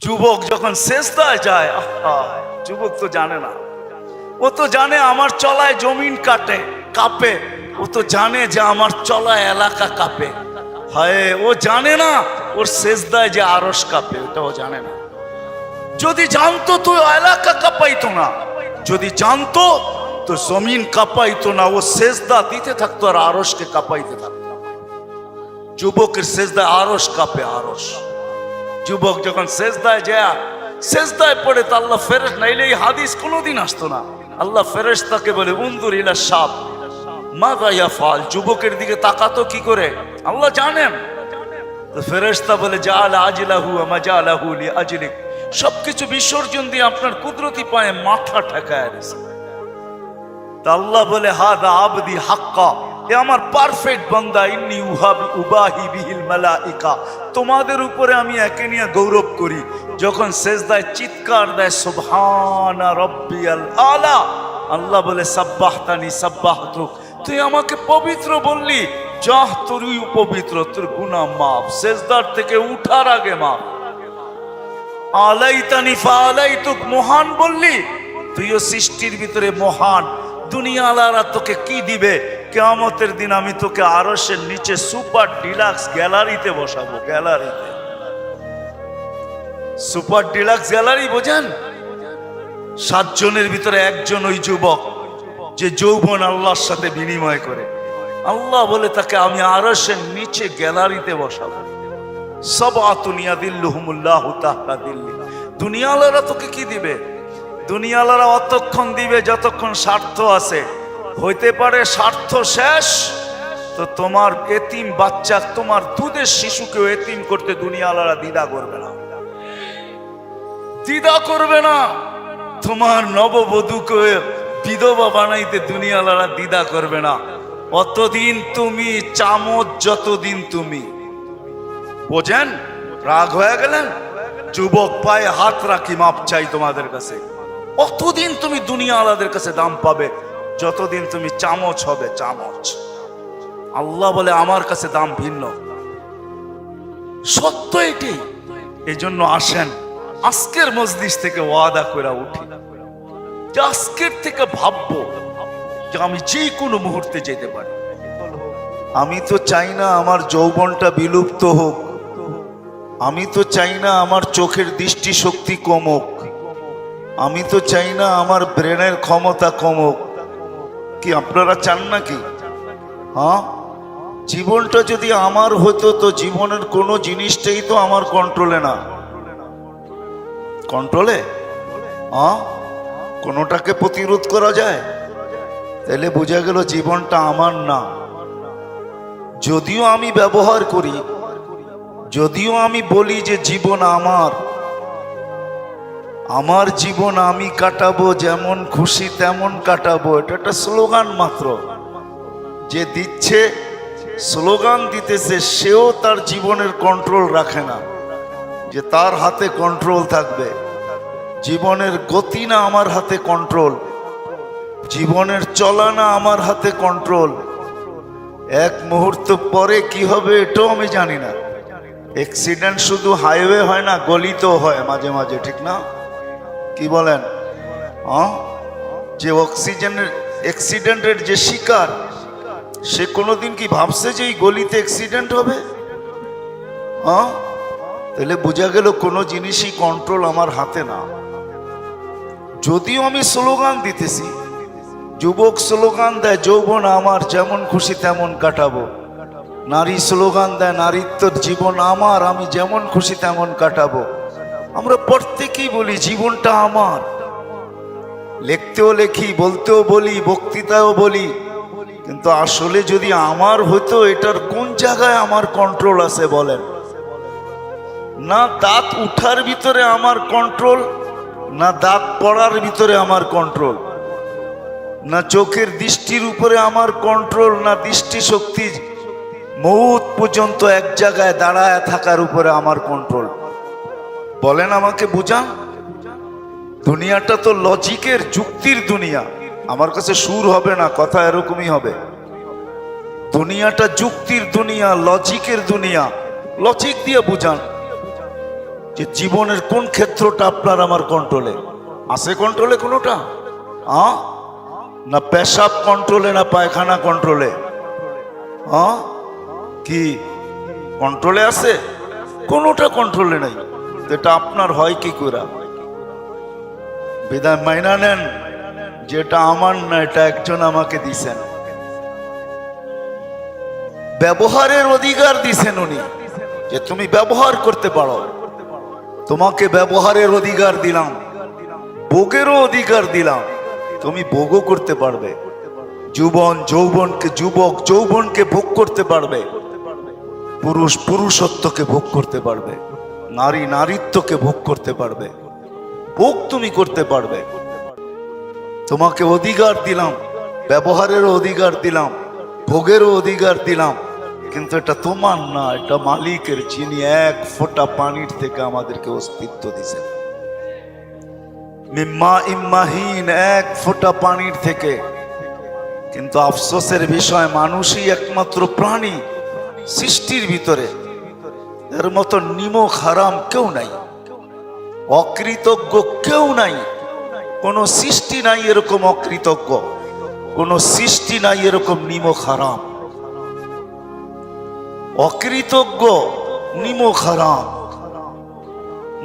যুবক যখন সেজদায় যায়, যুবক তো জানে না, ও তো জানে আমার চলায় জমিন কাঁপে, ও তো জানে যে আমার চলায় এলাকা কাঁপে। হায়, ও জানে না ওর সেজদায় যে আরশ কাঁপে, ওটা ও জানে না। যদি জানতো তো এলাকা কাঁপাইতো না, যদি জানতো তো জমিন কাঁপাইতো না। ও সেজদা দিতে থাকতো আর আরশকে কাঁপাইতে থাকতো। যুবকের সেজদায় আরশ কাঁপে, আরশ। যুবক যখন সেজদায় পড়ে তো আল্লাহ ফেরেশতা, নাইলে এই হাদিস কোনোদিন আসতো না। আল্লাহ ফেরেশতাকে বলে উনদুর ইলা শাব মাযা ইয়াফআল, যুবকের দিকে তাকাতো কি করে আল্লাহ জানেন। তো ফেরেশতা বলে জাআলা আজলাহু ওয়া মাজালাহু লিআজলিক, সবকিছু বিসর্জন দিয়ে আপনার কুদরতি পায়ে মাথা ঠেকায় দিয়েছে। তা আল্লাহ বলে হাদা আবদি হাক্কা, এ আমার পারফেক্ট বান্দা, ইন্নী উবাহি বিহিল মালাইকা, তোমাদের উপরে আমি একে নিয়ে গৌরব করি। যখন সেজদায় চিৎকার দেয় সুবহানা রাব্বিয়াল আলা, আল্লাহ বলে সাব্বাহতানি সাব্বাহতুক, তুই আমাকে পবিত্র বললি, যাহ তুই পবিত্র, তোর গুনাহ মাফ, সেজদার থেকে উঠার আগে মাফ। আলাইতানি ফাআলাইতুক, মহান বললি, তুইও সৃষ্টির ভিতরে মহান। দুনিয়া আলারা তোকে কি দিবে? কিয়ামতের দিন আমি তোকে আরশের নিচে সুপার ডিলাক্স গ্যালারিতে বসাবো। গ্যালারিতে, সুপার ডিলাক্স গ্যালারি বোঝেন? 7 জনের ভিতরে একজন ওই যুবক যে যৌবন আল্লাহর সাথে বিনিময় করে। আল্লাহ বলে তাকে আমি আরশের নিচে গ্যালারিতে বসাবো। সাবআতুন ইয়াদিল্লুহুমুল্লাহু তাহতা দিল্লি। দুনিয়াওয়ালারা তোকে কি দিবে? দুনিয়াওয়ালারা অতক্ষণ দিবে যতক্ষণ স্বার্থ আছে। হইতে পারে স্বার্থ শেষ তো তোমার এতিম বাচ্চা, তোমার দুধের শিশুকেও এতিম করতে দুনিয়াওয়ালারা দ্বিধা করবে না, দ্বিধা করবে না। তোমার নববধূকে বিধবা বানাইতে দুনিয়াওয়ালারা দ্বিধা করবে না। অতদিন তুমি চামচ, যতদিন তুমি বোঝেন। রাগ হয়ে গেলেন? যুবক পায়ে হাত রাখি, মাপ চাই তোমাদের কাছে। অতদিন তুমি দুনিয়াওয়ালাদের কাছে দাম পাবে যতদিন তুমি চামচ হবে, চামচ। আল্লাহ বলে আমার কাছে দাম ভিন্ন, সত্য এটাই। এই জন্য আসেন আজকের মজলিস থেকে ওয়াদা করে উঠি যে আজকের থেকে ভাববো যে আমি যে কোনো মুহূর্তে যেতে পারি। আমি তো চাই না আমার যৌবনটা বিলুপ্ত হোক, আমি তো চাই না আমার চোখের দৃষ্টি শক্তি কমুক, আমি তো চাই না আমার ব্রেনের ক্ষমতা কমুক। কি আপনারা চান নাকি? হ্যাঁ, জীবনটা যদি আমার হতো তো জীবনের কোনো জিনিসটাই তো আমার কন্ট্রোলে না। কন্ট্রোলে? হ্যাঁ, কোনোটাকে প্রতিরোধ করা যায়? তাহলে বোঝা গেল জীবনটা আমার না। যদিও আমি ব্যবহার করি, যদিও আমি বলি যে জীবন আমার, আমার জীবন আমি কাটাবো, যেমন খুশি তেমন কাটাবো, এটা একটা স্লোগান মাত্র। যে দিচ্ছে, স্লোগান দিতেছে, সেও তার জীবনের কন্ট্রোল রাখে না যে তার হাতে কন্ট্রোল থাকবে। জীবনের গতি না আমার হাতে কন্ট্রোল, জীবনের চলা না আমার হাতে কন্ট্রোল। এক মুহূর্ত পরে কি হবে এটাও আমি জানি না। অ্যাক্সিডেন্ট শুধু হাইওয়ে হয় না, গলিতেও হয় মাঝে মাঝে, ঠিক না? কি বলেন? যে অ্যাক্সিডেন্টের যে শিকার, সে কোনোদিন কি ভাবছে যে এই গলিতে অ্যাক্সিডেন্ট হবে? তাহলে বোঝা গেল কোনো জিনিসই কন্ট্রোল আমার হাতে না। যদিও আমি স্লোগান দিতেছি, যুবক স্লোগান দেয় যৌবন আমার, যেমন খুশি তেমন কাটাবো। নারী স্লোগান দেয় নারীত্বর জীবন আমার, আমি যেমন খুশি তেমন কাটাবো। আমরা প্রত্যেকেই বলি জীবনটা আমার, লিখতেও লেখি, বলতেও বলি, বক্তৃতাও বলি, কিন্তু আসলে যদি আমার হতো এটার কোন জায়গায় আমার কন্ট্রোল আছে বলেন? না দাঁত উঠার ভিতরে আমার কন্ট্রোল, না দাঁত পড়ার ভিতরে আমার কন্ট্রোল, না চোখের দৃষ্টির উপরে আমার কন্ট্রোল, না দৃষ্টি শক্তি মৌত পর্যন্ত এক জায়গায় দাঁড়ায় থাকার উপরে আমার কন্ট্রোল। বলেন, আমাকে বুঝান। দুনিয়াটা তো লজিকের, যুক্তির দুনিয়া। আমার কাছে সুর হবে না, কথা এরকমই হবে। দুনিয়াটা যুক্তির দুনিয়া, লজিকের দুনিয়া। লজিক দিয়ে বুঝান। যে জীবনের কোন ক্ষেত্রটা আপনার আমার কন্ট্রোলে আছে? কন্ট্রোলে কোনোটা? না পেশাব কন্ট্রোলে, না পায়খানা কন্ট্রোলে? কি কন্ট্রোলে আছে? কোনোটা কন্ট্রোলে নাই। এটা আপনার হয় কি করে? বিদায় মাইনা নেন যেটা আমার না, এটা একজন আমাকে দিছেন, ব্যবহারের অধিকার দিছেন উনি, যে তুমি ব্যবহার করতে পারো। তোমাকে ব্যবহারের অধিকার দিলাম, ভোগেরও অধিকার দিলাম, তুমি ভোগও করতে পারবে। যুবক যৌবনকে ভোগ করতে পারবে, পুরুষ পুরুষত্বকে ভোগ করতে পারবে, নারী নারীত্বকে ভোগ করতে পারবে। ভোগ তুমি করতে পারবে। তোমাকে অধিকার দিলাম, ব্যবহারেরও অধিকার দিলাম, ভোগেরও অধিকার দিলাম, কিন্তু এটা তোমার না, এটা মালিকের, যিনি এক ফোঁটা পানির থেকে আমাদেরকে অস্তিত্ব দিয়েছেন। মিম্মা ইম্মাহিন, এক ফোঁটা পানির থেকে। কিন্তু আফসোসের বিষয়, মানুষই একমাত্র প্রাণী সৃষ্টির ভিতরে এর মতো নিমক হারাম কেউ নাই, অকৃতজ্ঞ কেউ নাই। কোন সৃষ্টি নাই এরকম অকৃতজ্ঞ, কোন সৃষ্টি নাই এরকম নিমক হারাম। অকৃতজ্ঞ, নিমক হারাম,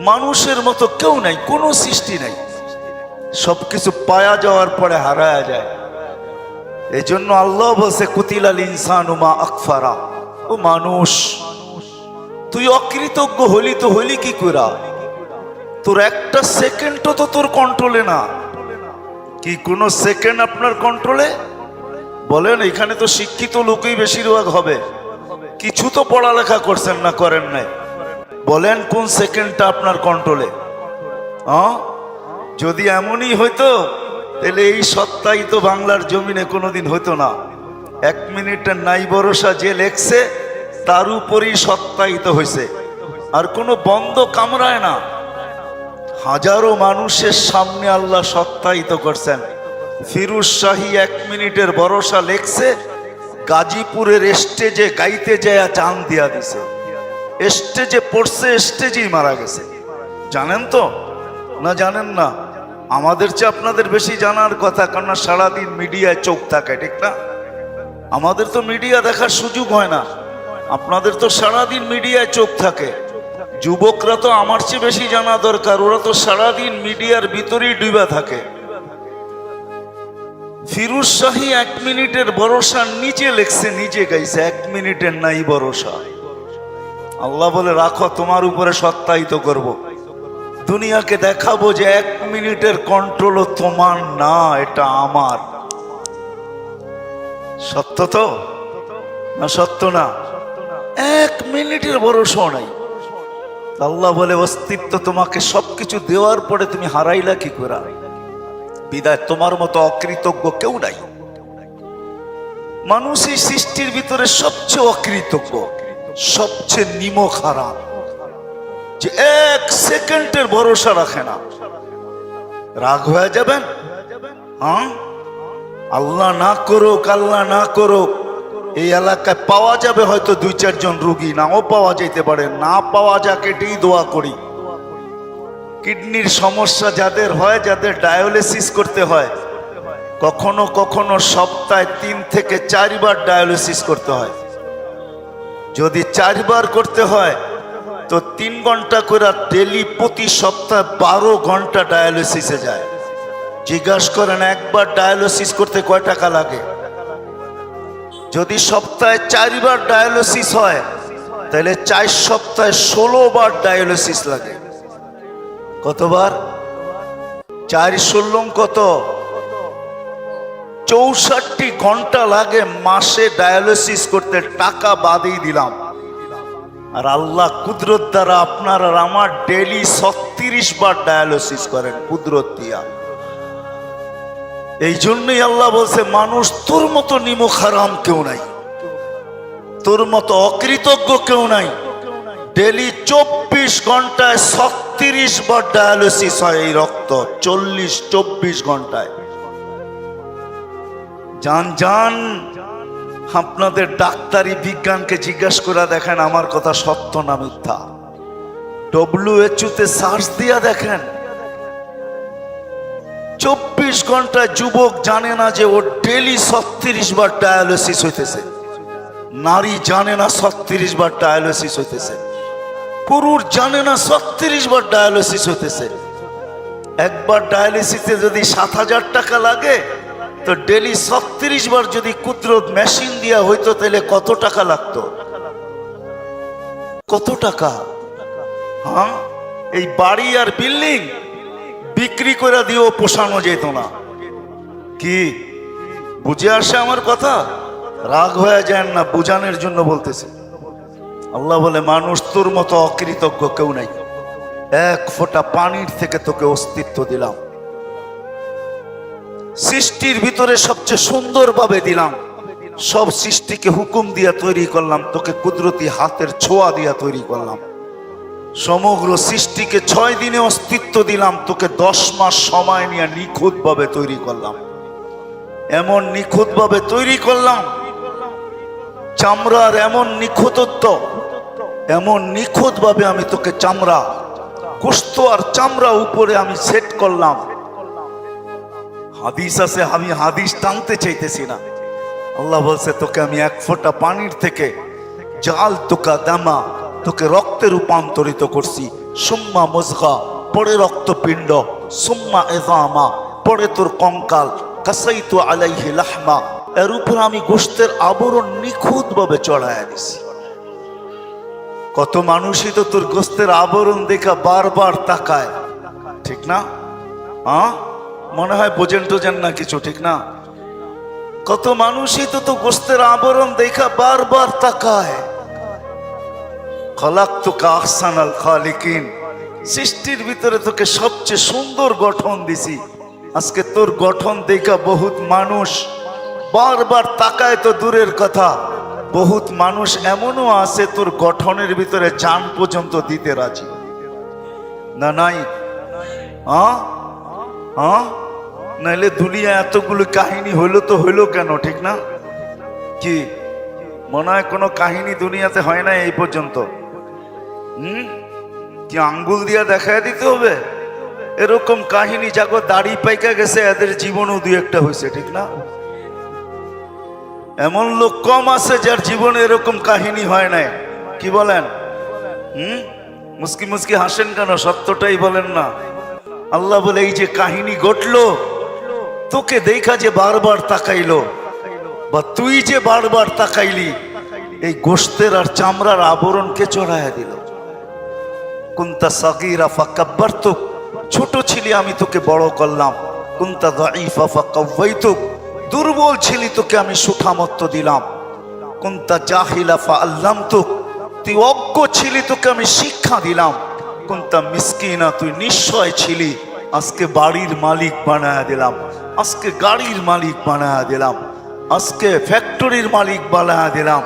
মানুষের মতো কেউ নাই, কোন সৃষ্টি নাই। সবকিছু পায়া যাওয়ার পরে হারায়া যায়। এই জন্য আল্লাহ বলছে কুতিলাল ইনসানু মা আকফারা, ও মানুষ তুই অকৃতজ্ঞ হলি তো হলি কি করে? তোর একটা সেকেন্ডও তো তোর কন্ট্রোলে না। কি কোন সেকেন্ড আপনার কন্ট্রোলে? বলেন, এখানে তো শিক্ষিত লোকই বেশিরভাগ হবে, কিছু তো পড়ালেখা করছেন না, করেন নাই। বলেন কোন সেকেন্ডটা আপনার কন্ট্রোলে? যদি এমনই হইতো তাহলে এই সত্তাই তো বাংলার জমিনে কোনোদিন হইতো না। 1 মিনিটের নাই ভরসা যে লেখছে তার উপরই সত্তায়িত হয়েছে, আর কোনো বন্ধ কামড়ায় না। হাজারো মানুষের সামনে আল্লাহ সত্তায়িত করছেন। ফিরোজ শাহী 1 মিনিটের ভরসা লেখছে, গাজীপুরের স্টেজে গাইতে যায় চান দিয়া দিছে, স্টেজে পড়ছে, স্টেজেই মারা গেছে। জানেন তো না জানেন না? আমাদের চেয়ে আপনাদের বেশি জানার কথা, কারণ সারাদিন মিডিয়ায় চোখ থাকে, ঠিক না? আমাদের তো মিডিয়া দেখার সুযোগ হয় না, আপনাদের তো সারাদিন মিডিয়ায় চোখ থাকে। যুবকরা তো আমার চেয়ে বেশি জানা দরকার, ওরা তো সারাদিন মিডিয়ার ভিতরেই ডুবা থাকে। ফিরোজ শাহী 1 মিনিটের ভরসা নিজে লেখছে, নিজে গাইছে, 1 মিনিটের নাই ভরসা। আল্লাহ বলে রাখো, তোমার উপরে সত্যায়িত করব, দুনিয়াকে দেখাবো যে 1 মিনিটের কন্ট্রোলও তোমার না, এটা আমার। সত্য তো না? সত্য না? 1 মিনিটের ভরসা নাই। আল্লাহ বলে অস্তিত্ব তোমাকে সবকিছু দেওয়ার পরে তুমি হারাইলা কি করে? বিদায় তোমার মতো অকৃতজ্ঞ কেউ নাই। মানুষ এই সৃষ্টির ভিতরে সবচেয়ে অকৃতজ্ঞ, সবচেয়ে নিমক হারাম, যে 1 সেকেন্ডের ভরসা রাখে না। রাগ হয়ে যাবেন? আল্লাহ না করুক, আল্লাহ না করুক, এই এলাকায় পাওয়া যাবে হয়তো 2-4 জন রোগী, নাও পাওয়া যেতে পারে। না পাওয়া যাক এটাই দোয়া করি। কিডনির সমস্যা যাদের হয়, যাদের ডায়ালিসিস করতে হয়, কখনো কখনো সপ্তাহে 3 থেকে 4 বার ডায়ালিসিস করতে হয়। যদি 4 বার করতে হয় তো 3 ঘন্টা করে ডেলি, প্রতি সপ্তাহে 12 ঘন্টা ডায়ালিসিসে যায়। জিজ্ঞাসা করেন একবার ডায়ালিসিস করতে কয় টাকা লাগে? যদি সপ্তাহে 4 বার ডায়ালিসিস হয় তাহলে 4 সপ্তাহে 16 বার ডায়ালিসিস লাগে। কতবার? 4 16 কত? 64 ঘন্টা লাগে মাসে ডায়ালিসিস করতে, টাকা বাদই দিলাম। আর আল্লাহ কুদরত দ্বারা আপনার আর আমার ডেলি 36 বার ডায়ালিসিস করেন কুদরত দিয়া। এই জন্যই আল্লাহ বলছে, মানুষ তোর মতো নিমক হারাম কেউ নাই, তোর মতো অকৃতজ্ঞ কেউ নাই। ডেলি 24 ঘন্টায় 36 বার ডায়ালিসিস হয় এই রক্ত, 24 ঘন্টায়। জান আপনাদের ডাক্তারি বিজ্ঞানকে জিজ্ঞাসা করে দেখেন আমার কথা সত্য না মিথ্যা। WHO তে সার্চ দিয়া দেখেন, 24 ঘন্টায় যুবক জানে না যে ওর ডেলি 36 বার ডায়ালিসিস হইতেছে। নারী জানে না 36 বার ডায়ালিসিস হইতেছে। পুরুষ জানে না 36 বার ডায়ালিসিস হইতেছে। একবার ডায়ালিসিসে যদি 7,000 টাকা লাগে, তো ডেলি 36 বার যদি কুদরত মেশিন দিয়া হইতো তাহলে কত টাকা লাগতো? কত টাকা? হ্যাঁ, এই বাড়ি আর বিল্ডিং বিক্রি করে দিয়েও পোষানো যেত না। কি বুঝে আসে আমার কথা? রাগ হয়ে যায় না, বুঝানোর জন্য বলতেছে। আল্লাহ বলে, মানুষ তোর মতো অকৃতজ্ঞ কেউ নাই। এক ফোঁটা পানির থেকে তোকে অস্তিত্ব দিলাম, সৃষ্টির ভিতরে সবচেয়ে সুন্দর ভাবে দিলাম, সব সৃষ্টিকে হুকুম দিয়া তৈরি করলাম, তোকে কুদরতি হাতের ছোঁয়া দিয়া তৈরি করলাম। সমগ্র সৃষ্টিকে 6 দিনে অস্তিত্ব দিলাম, তোকে 10 মাস সময় নিয়ে নিখুঁত ভাবে তৈরি করলাম। এমন নিখুঁত ভাবে তৈরি করলাম, চামড়ার এমন নিখুঁতত্ব, এমন নিখুঁত ভাবে আমি তোকে চামড়া, গোশত আর চামড়া উপরে আমি সেট করলাম। হাদিস আছে, আমি হাদিস টানতে চাইতেছি না। আল্লাহ বলছে, তোকে আমি এক ফোঁটা পানির থেকে জাল তোকা দামা, তোকে রক্তে রূপান্তরিত করছি। সুম্মা মুজগা, পরে রক্তপিণ্ড, সুম্মা ইযামা, পরে তোর কঙ্কাল, কাসাইতু আলাইহি লাহমা, এর উপর আমি গোশতের আবরণ নিখুঁত ভাবে চড়াইয়া দিছি। কত মানুষই তো তোর গোশতের আবরণ দেখা বারবার তাকায়, ঠিক না? হ্যাঁ, মনে হয় বোঝেন টোজেন না কিছু, ঠিক না? কত মানুষই তো গোশতের আবরণ দেখা বারবার তাকায়। খালাকতুকা আহসানাল খালিকিন, সৃষ্টির ভিতরে তোকে সবচেয়ে সুন্দর গঠন দিছি। আজকে তোর গঠন দেখা বহুত মানুষ বারবার তাকায় তো দূরের কথা, বহুত মানুষ এমনও আছে তোর গঠনের ভিতরে জান পর্যন্ত দিতে রাজি না। নাই? হ্যাঁ হ্যাঁ, নাইলে দুনিয়া এতগুলো কাহিনী হইলো তো হইলো কেন, ঠিক না? কি মনে হয় কোনো কাহিনী দুনিয়াতে হয় না এই পর্যন্ত? কি আঙ্গুল দিয়া দেখায় দিতে হবে? এরকম কাহিনী যাগো দাড়ি পাইকা গেছে, এদের জীবনও 2-1টা হয়েছে, ঠিক না? এমন লোক কম আছে যার জীবনে এরকম কাহিনী হয় নাই। কি বলেন? মুস্কি মুস্কি হাসেন কেন? সত্যটাই বলেন না। আল্লাহ বলে, এই যে কাহিনী ঘটলো, তোকে দেখা যে বারবার তাকাইলো, বা তুই যে বারবার তাকাইলি, এই গোশতের আর চামড়ার আবরণকে চড়াইয়া দিল। কুনতা সাগীরা ফাকাব্বারতুক, ছোট ছিলি আমি তোকে বড় করলাম। কুনতা দাঈফা ফাকাওয়াইতুক, দুর্বল ছিলি তোকে আমি সুঠামত্ব দিলাম। কুনতা জাহিলা ফাআল্লামতুক, তুই অজ্ঞ ছিলি তোকে আমি শিক্ষা দিলাম। কুনতা মিসকিনা, তুই নিঃস্বয় ছিলি, আজকে বাড়ির মালিক বানায়া দিলাম, আজকে গাড়ির মালিক বানায়া দিলাম, আজকে ফ্যাক্টরির মালিক বানায়া দিলাম,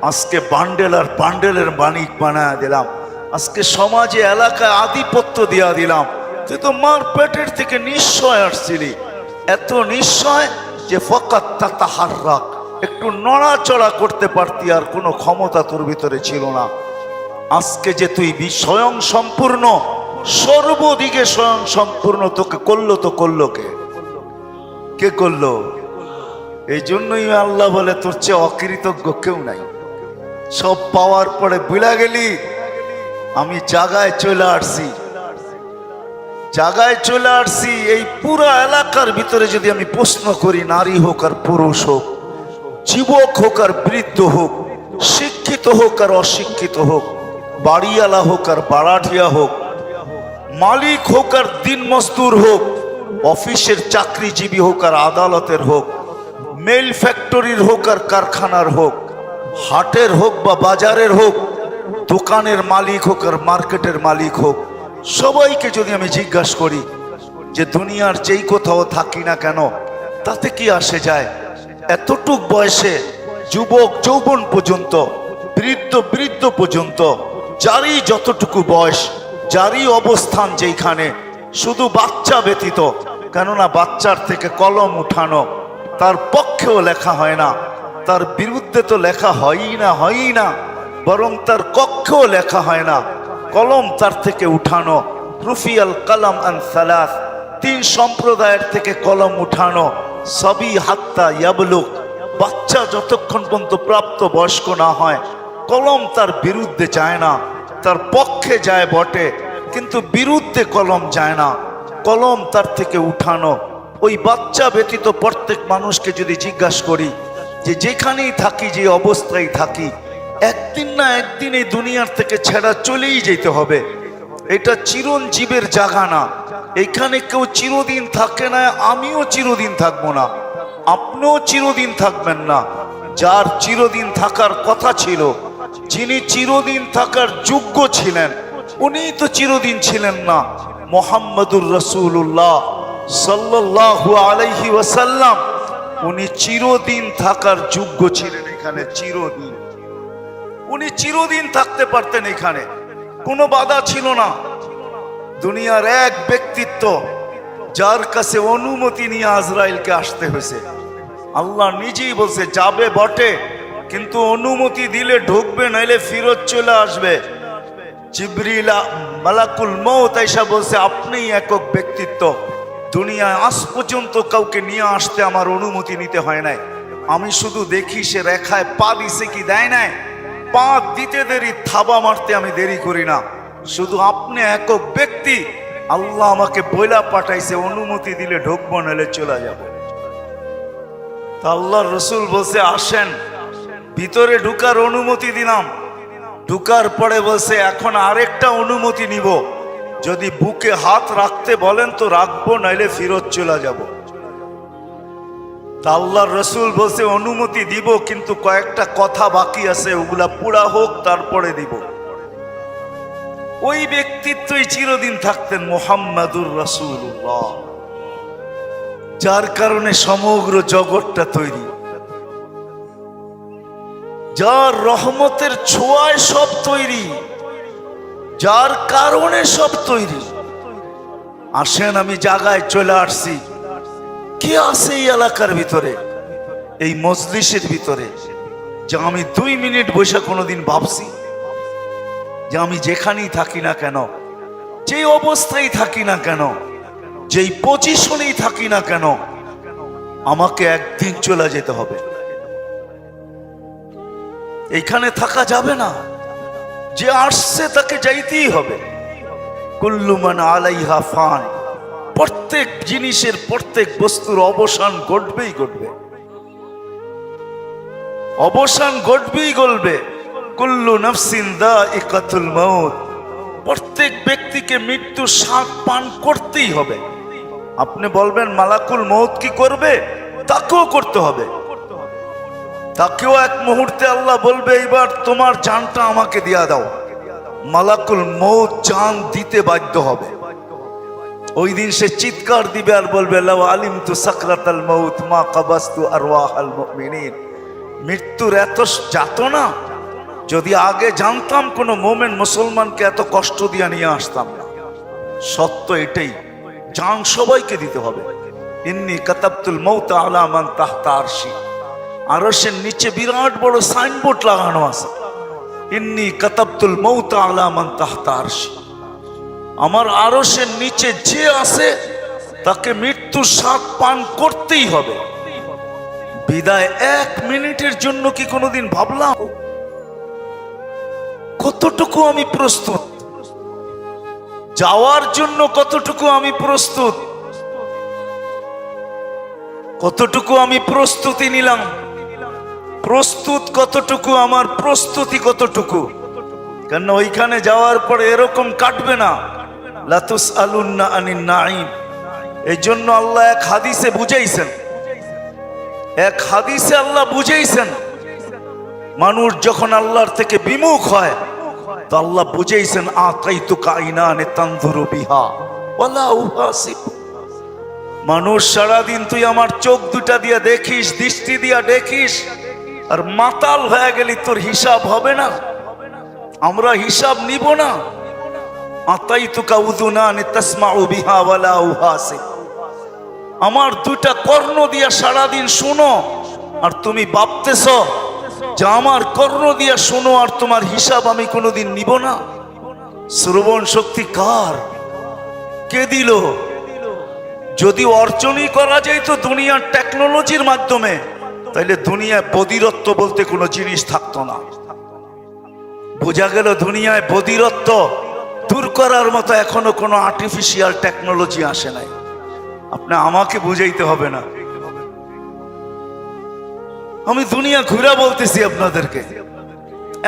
আজকে বান্ডেল আর বান্ডেলের মালিক বানায়া দিলাম, আজকে সমাজে এলাকায় আধিপত্য দিয়া দিলাম। তুই তো মার পেটের থেকে নিঃস্বয় আসছিলি, এত নিঃস্বয় যে ফাকাত তাতাহাররাক, একটু নড়াচড়া করতে পারতি, আর কোনো ক্ষমতা তোর ভিতরে ছিল না। আজকে যে তুই স্বয়ং সম্পূর্ণ, সর্বদিকে স্বয়ং সম্পূর্ণ, তোকে করলো তো করলো কে? কে করলো? এই জন্যই আল্লাহ বলে, তোর চেয়ে অকৃতজ্ঞ কেউ নাই। সব পাওয়ার পরে ভুলা গেলি আমি জায়গায় চলে আসছি, জায়গায় চলে আসছি। এই পুরো এলাকার ভিতরে যদি আমি প্রশ্ন করি, নারী হোক আর পুরুষ হোক, যুবক হোক আর বৃদ্ধ হোক, শিক্ষিত হোক আর অশিক্ষিত হোক, বাড়িওয়ালা হোক আর বাড়াঠিয়া হোক, মালিক হোক আর দিন মজদুর হোক, অফিসের চাকরিজীবী হোক আর আদালতের হোক, মেল ফ্যাক্টরির হোক আর কারখানার হোক, হাটের হোক বা বাজারের হোক, দোকানের মালিক হোক আর মার্কেটের মালিক হোক, সবাইকে যদি আমি জিজ্ঞাসা করি যে দুনিয়ার যেই কোথাও থাকি না কেন, তাতে কি আসে যায়? এতটুক বয়সে যুবক যৌবন পর্যন্ত, বৃদ্ধ পর্যন্ত, যারই যতটুকু বয়স, যারই অবস্থান যেখানে, শুধু বাচ্চা ব্যতীত, কেননা বাচ্চার থেকে কলম উঠানো তার পক্ষেও লেখা হয় না, তার বিরুদ্ধে তো লেখা হয়ই না, বরং তার কক্ষেও লেখা হয় না। কলম তার থেকে উঠানো। রুফিয়াল কালাম আন সালাস, 3 সম্প্রদায়ের থেকে কলম উঠানো। সবই হাত্তা ইয়াবলুক, বাচ্চা যতক্ষণ পর্যন্ত প্রাপ্ত বয়স্ক না হয় কলম তার বিরুদ্ধে যায় না, তার পক্ষে যায় বটে কিন্তু বিরুদ্ধে কলম যায় না। কলম তার থেকে উঠানো। ওই বাচ্চা ব্যতীত প্রত্যেক মানুষকে যদি জিজ্ঞাসা করি যে যেখানেই থাকি, যে অবস্থায় থাকি, একদিন না একদিন এই দুনিয়ার থেকে ছেড়া চলেই যেতে হবে। এটা চিরঞ্জীবের জায়গা না। এখানে কেউ চিরদিন থাকে না, আমিও চিরদিন থাকবো না, আপনিও চিরদিন থাকবেন না। যার চিরদিন থাকার কথা ছিল, যিনি চিরদিন থাকার যোগ্য ছিলেন, উনি তো চিরদিন ছিলেন না। মুহাম্মদুর রাসূলুল্লাহ সাল্লাল্লাহু আলাইহি ওয়াসাল্লাম, উনি চিরদিন থাকার যোগ্য ছিলেন। এখানে চিরদিন উনি চিরদিন থাকতে পারতেন, এখানে কোনো বাধা ছিল না। দুনিয়ার এক ব্যক্তিত্ব যার কাছে অনুমতি নিয়ে আজরাইলকে আসতে হয়েছে। আল্লাহ নিজেই বলছে যাবে বটে কিন্তু অনুমতি দিলে ঢুকবে, নাইলে ফিরত চলে আসবে। জিবরিল মালাকুল মউত আয়েশা বলছে আপনিই একক ব্যক্তিত্ব, দুনিয়ায় আজ পর্যন্ত কাউকে নিয়ে আসতে আমার অনুমতি নিতে হয় নাই। আমি শুধু দেখি সে রেখায় পা দিছে কি দেয় নাই। পা দিতে দেরি, থাবা মারতে আমি দেরি করি না। শুধু আপনি একক ব্যক্তি, আল্লাহ আমাকে বইলা পাঠাইছে অনুমতি দিলে ঢুকবো, নাহলে চলে যাবে। তা আল্লাহর রাসূল বলছে আসেন, ভিতরে ঢুকার অনুমতি দিলাম। ঢুকার পরে বলছে এখন আরেকটা অনুমতি নিব, যদি বুকে হাত রাখতে বলেন তো রাখবো, নাইলে ফিরত চলে যাব। তা আল্লাহর রাসূল বলছে অনুমতি দিব কিন্তু কয়েকটা কথা বাকি আছে, ওগুলা পুরা হোক তারপরে দিব। ওই ব্যক্তিত্বই চিরদিন থাকতেন, মুহাম্মাদুর রাসূলুল্লাহ, যার কারণে সমগ্র জগৎটা তৈরি, যার রহমতের ছোঁয়ায় সব তৈরি, যার কারণে সব তৈরি। আসেন আমি জায়গায় চলে আসছি। কে আছে এই এলাকার ভিতরে, এই মজলিসের ভিতরে, যে আমি 2 মিনিট বসে কোনোদিন ভাবছি যে আমি যেখানেই থাকি না কেন, যে অবস্থায় থাকি না কেন, যেই পজিশনেই থাকি না কেন, আমাকে একদিন চলে যেতে হবে, এইখানে থাকা যাবে না। যে আসছে তাকে যাইতেই হবে। কুল্লু মান আলাইহা ফান, প্রত্যেক জিনিসের, প্রত্যেক বস্তুর অবসান ঘটবেই ঘটবে, অবসান ঘটবেই ঘটবে। কুল্লু নাফসিন যায়িকাতুল মাউত, প্রত্যেক ব্যক্তিকে মৃত্যু স্বাদ পান করতেই হবে। আপনি বলবেন মালাকুল মউত কি করবে? তাকেও করতে হবে। তাকেও এক মুহূর্তে আল্লাহ বলবে এইবার তোমার জানটা আমাকে দিয়া দাও। মালাকুল মউত জান দিতে বাধ্য হবে। ওই দিন সে চিৎকার দিবে আর বলবে লাউ আলিমতু সাকরাতাল মাউত মা কাবাস্তু আরওয়াহাল মুমিনিন। মৃত্যুর এত যাতনা যদি আগে জানতাম, কোন মোমেন মুসলমানকে এত কষ্ট দিয়ে নিয়ে আসতাম না। সত্য এটাই, জান সবাইকে দিতে হবে। ইন্নী কাতাবতুল মাউতা আলা মান তাহতা আরশি, আরশের নিচে বিরাট বড় সাইনবোর্ড লাগানো আছে, ইন্নী কাতাবতুল মাউতা আলা মান তাহতা আরশি। আমার আরশের নিচে যে আছে তাকে মৃত্যুর স্বাদ পান করতেই হবে। বিদায় 1 মিনিটের জন্য কি কোনোদিন ভাবলাম কতটুকু আমি প্রস্তুত যাওয়ার জন্য? কতটুকু আমি প্রস্তুত, কতটুকু আমি প্রস্তুতি নিলাম, প্রস্তুত কতটুকু, আমার প্রস্তুতি কতটুকু? কেন ওইখানে যাওয়ার পরে এরকম কাটবে না, লা তুসআলুন্না আনিন নাঈম। এই জন্য আল্লাহ এক হাদিসে বুঝাইছেন, এক হাদিসে আল্লাহ বুঝাইছেন, মানুষ যখন আল্লাহর থেকে বিমুখ হয় তো আল্লাহ বুঝাইছেন আতাইতুকা আইনানে তানজুরু বিহা ওয়ালা উহাসিব। মানুষ সারাদিন তুই আমার চোখ দুটা দিয়া দেখিস, দৃষ্টি দিয়া দেখিস, আর মাতাল হয়ে গেলি তোর হিসাব হবে না, আমরা হিসাব নিব না। আতাইতুকা উযুনানি তাসমাউ বিহা ওয়ালা উহাসিব। আমার 2টা কর্ণ দিয়া সারাদিন শুনো, আর তুমি ভাবতেছ যে আমার কর্ণ দিয়া শোনো আর তোমার হিসাব আমি কোনোদিন নিব না। শ্রবণ শক্তি কার? কে দিল? যদি অর্জনই করা যায় তো দুনিয়ার টেকনোলজির মাধ্যমে, তাইলে দুনিয়ায় বধিরত্ব বলতে কোনো জিনিস থাকতো না। বোঝা গেল দুনিয়ায় বধিরত্ব দূর করার মতো এখনো কোনো আর্টিফিশিয়াল টেকনোলজি আসে নাই। আপনি আমাকে বুঝাইতে হবে না, আমি দুনিয়া ঘুরে বলতেছি আপনাদেরকে,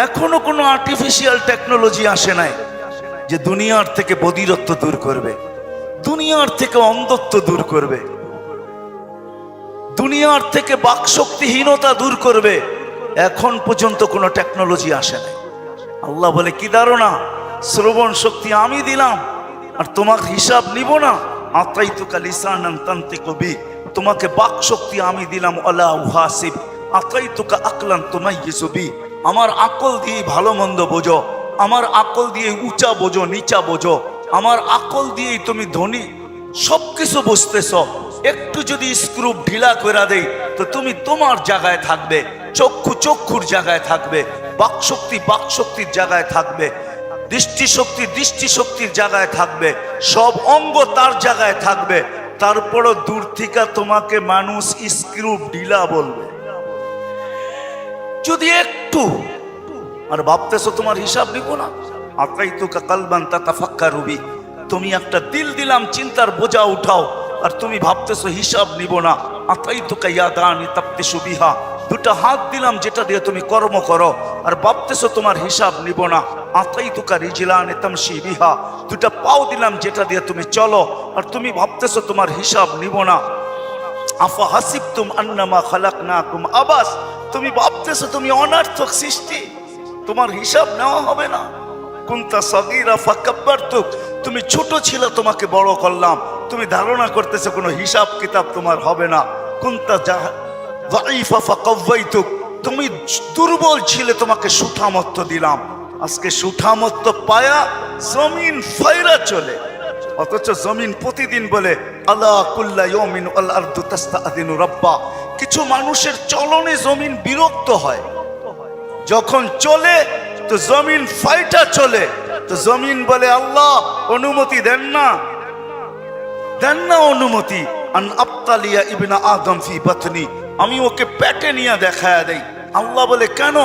এখনো কোনো আর্টিফিশিয়াল টেকনোলজি আসে নাই যে দুনিয়ার থেকে বধিরত্ব দূর করবে, দুনিয়ার থেকে অন্ধত্ব দূর করবে, দুনিয়ার থেকে বাকশক্তিহীনতা দূর করবে। এখন পর্যন্ত কোনো টেকনোলজি আসে নাই। আল্লাহ বলে কি ধারণা? শ্রবণ শক্তি আমি দিলাম আর তোমার হিসাব নিব না। আতাইতুকা লিসানান তানতিকু বি, তোমাকে বাক শক্তি আমি দিলাম। আলা উহাসিব আতাইতুকা আকলান তুমাইয়িজু বি, আমার আকল দিয়ে ভালো মন্দ বোঝো, আমার আকল দিয়ে উঁচা বোঝো নিচা বোঝো, আমার আকল দিয়েই তুমি ধনী সবকিছু বুঝতেছ। একটু যদি স্ক্রু ঢিলা করে দেই তো তুমি তোমার জায়গায় থাকবে, চক্ষু চক্ষুর জায়গায় থাকবে, বাকশক্তি বাকশক্তির জায়গায় থাকবে, দৃষ্টিশক্তি দৃষ্টিশক্তির জায়গায় থাকবে, সব অঙ্গ তার জায়গায় থাকবে। তারপরও দূর থেকে তোমাকে মানুষ স্ক্রু ঢিলা বলবে যদি একটু, আর ভাবতেছো তোমার হিসাব নিব না। আতাইতুকা কালবান তাতাফাক্কারু বি, তুমি একটা দিল দিলাম চিন্তার বোঝা উঠাও, আর তুমি ভাবতেছো হিসাব নিব না। আতাইতুকা ইয়াদানি তাফতিশু বিহা, দুটা হাত দিলাম যেটা দিয়ে তুমি কর্ম করো, আর ভাবতেছো তোমার হিসাব নিব না। আতাইতুকা রিজলানি তামশি বিহা, দুটা পাও দিলাম যেটা দিয়ে তুমি চলো, আর তুমি ভাবতেছো তোমার হিসাব নিব না। আফা হাসিবতুম আন্নামা খালাকনাকুম আবাস, তুমি ভাবতেছো তুমি অনার্থক সৃষ্টি, তোমার হিসাব নেওয়া হবে না। কুনতা সাগীরা ফাকাব্বারতুক, তুমি ছোট ছিল তোমাকে বড় করলাম, তুমি ধারণা করতেছো কোনো হিসাব কিতাব তোমার হবে না। কুনতা যায়ীফা ফাকাওয়াইতুক, তুমি দুর্বল ছিলে তোমাকে সুঠামত্ব দিলাম, আজকে সুঠামত্ব পায়া জমিন ফায়রা চলে। অথচ জমিন প্রতিদিন বলে আলা কুল্লা ইয়াউমিন আল আরদু তাস্তাআযিনু রাব্বা, কিছু মানুষের চলনে জমিন বিরক্ত হয়, যখন চলে তো জমিন ফাইটা চলে, তো জমিন বলে আল্লাহ অনুমতি দেন না, দেন না অনুমতি। আন আবতালিয়া ইবনা আদম ফি বাতনি, আমি ওকে পেটে নিয়ে দেখায়া দেই। আল্লাহ বলে কেন?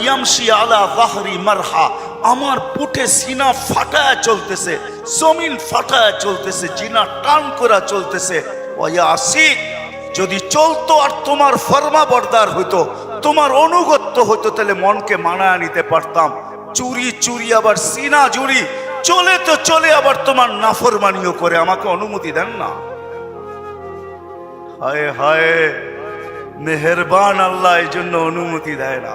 ইয়ামশি আলা যাহরি মারহা, আমার পুটে সিনা ফাটায়া চলতেছে, জমিন ফাটায়া চলতেছে, জিনা টান করা চলতেছে। ওয়াসি, যদি চলতো আর তোমার ফরমাবরদার হইতো, তোমার অনুগত্য হইতো, তাহলে মনকে মানায় নিতে পারতাম। চুরি চুরি আবার সিনা জুড়ি, চলে তো চলে আবার তোমার নাফরমানিও করে, আমাকে অনুমতি দেন না। হায় হায়, মেহেরবান আল্লাহ এই জন্য অনুমতি দেয় না,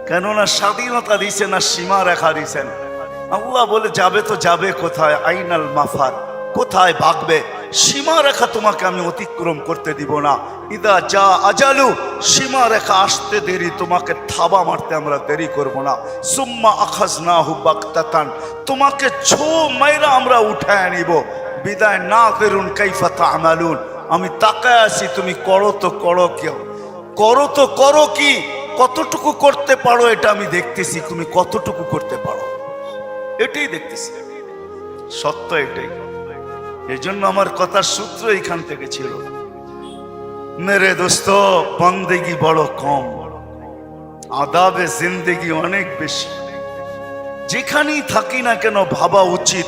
কেননা স্বাধীনতা দিছেন না সীমা রেখা দিছেন। আল্লাহ বলে যাবে তো যাবে কোথায়, আইনাল মাফার, কোথায় ভাগবে, সীমা রেখা তোমাকে আমি অতিক্রম করতে দিব না। ইদা যা আজালু, সীমা রেখা আসতে দেরি, তোমাকে থাবা মারতে আমরা দেরি করব না। সুম্মা আখাজনাহু বাগতাতান, তোমাকে ছো মাইরা আমরা উঠায় নিব। বিদায় না করুন কাইফা তা'মালুন, আমি তাকায় আছি তুমি করো তো করো, কেউ করো তো করো কি, কতটুকু করতে পারো এটা আমি দেখতেছি, তুমি কতটুকু করতে পারো এটাই দেখতেছি, সত্য এটাই। এই জন্য আমার কথার সূত্র এখান থেকে ছিল, মেরে দোস্ত বন্দেগি বড় কম, আদাবে জিন্দেগি অনেক বেশি। যেখানেই থাকি না কেন ভাবা উচিত,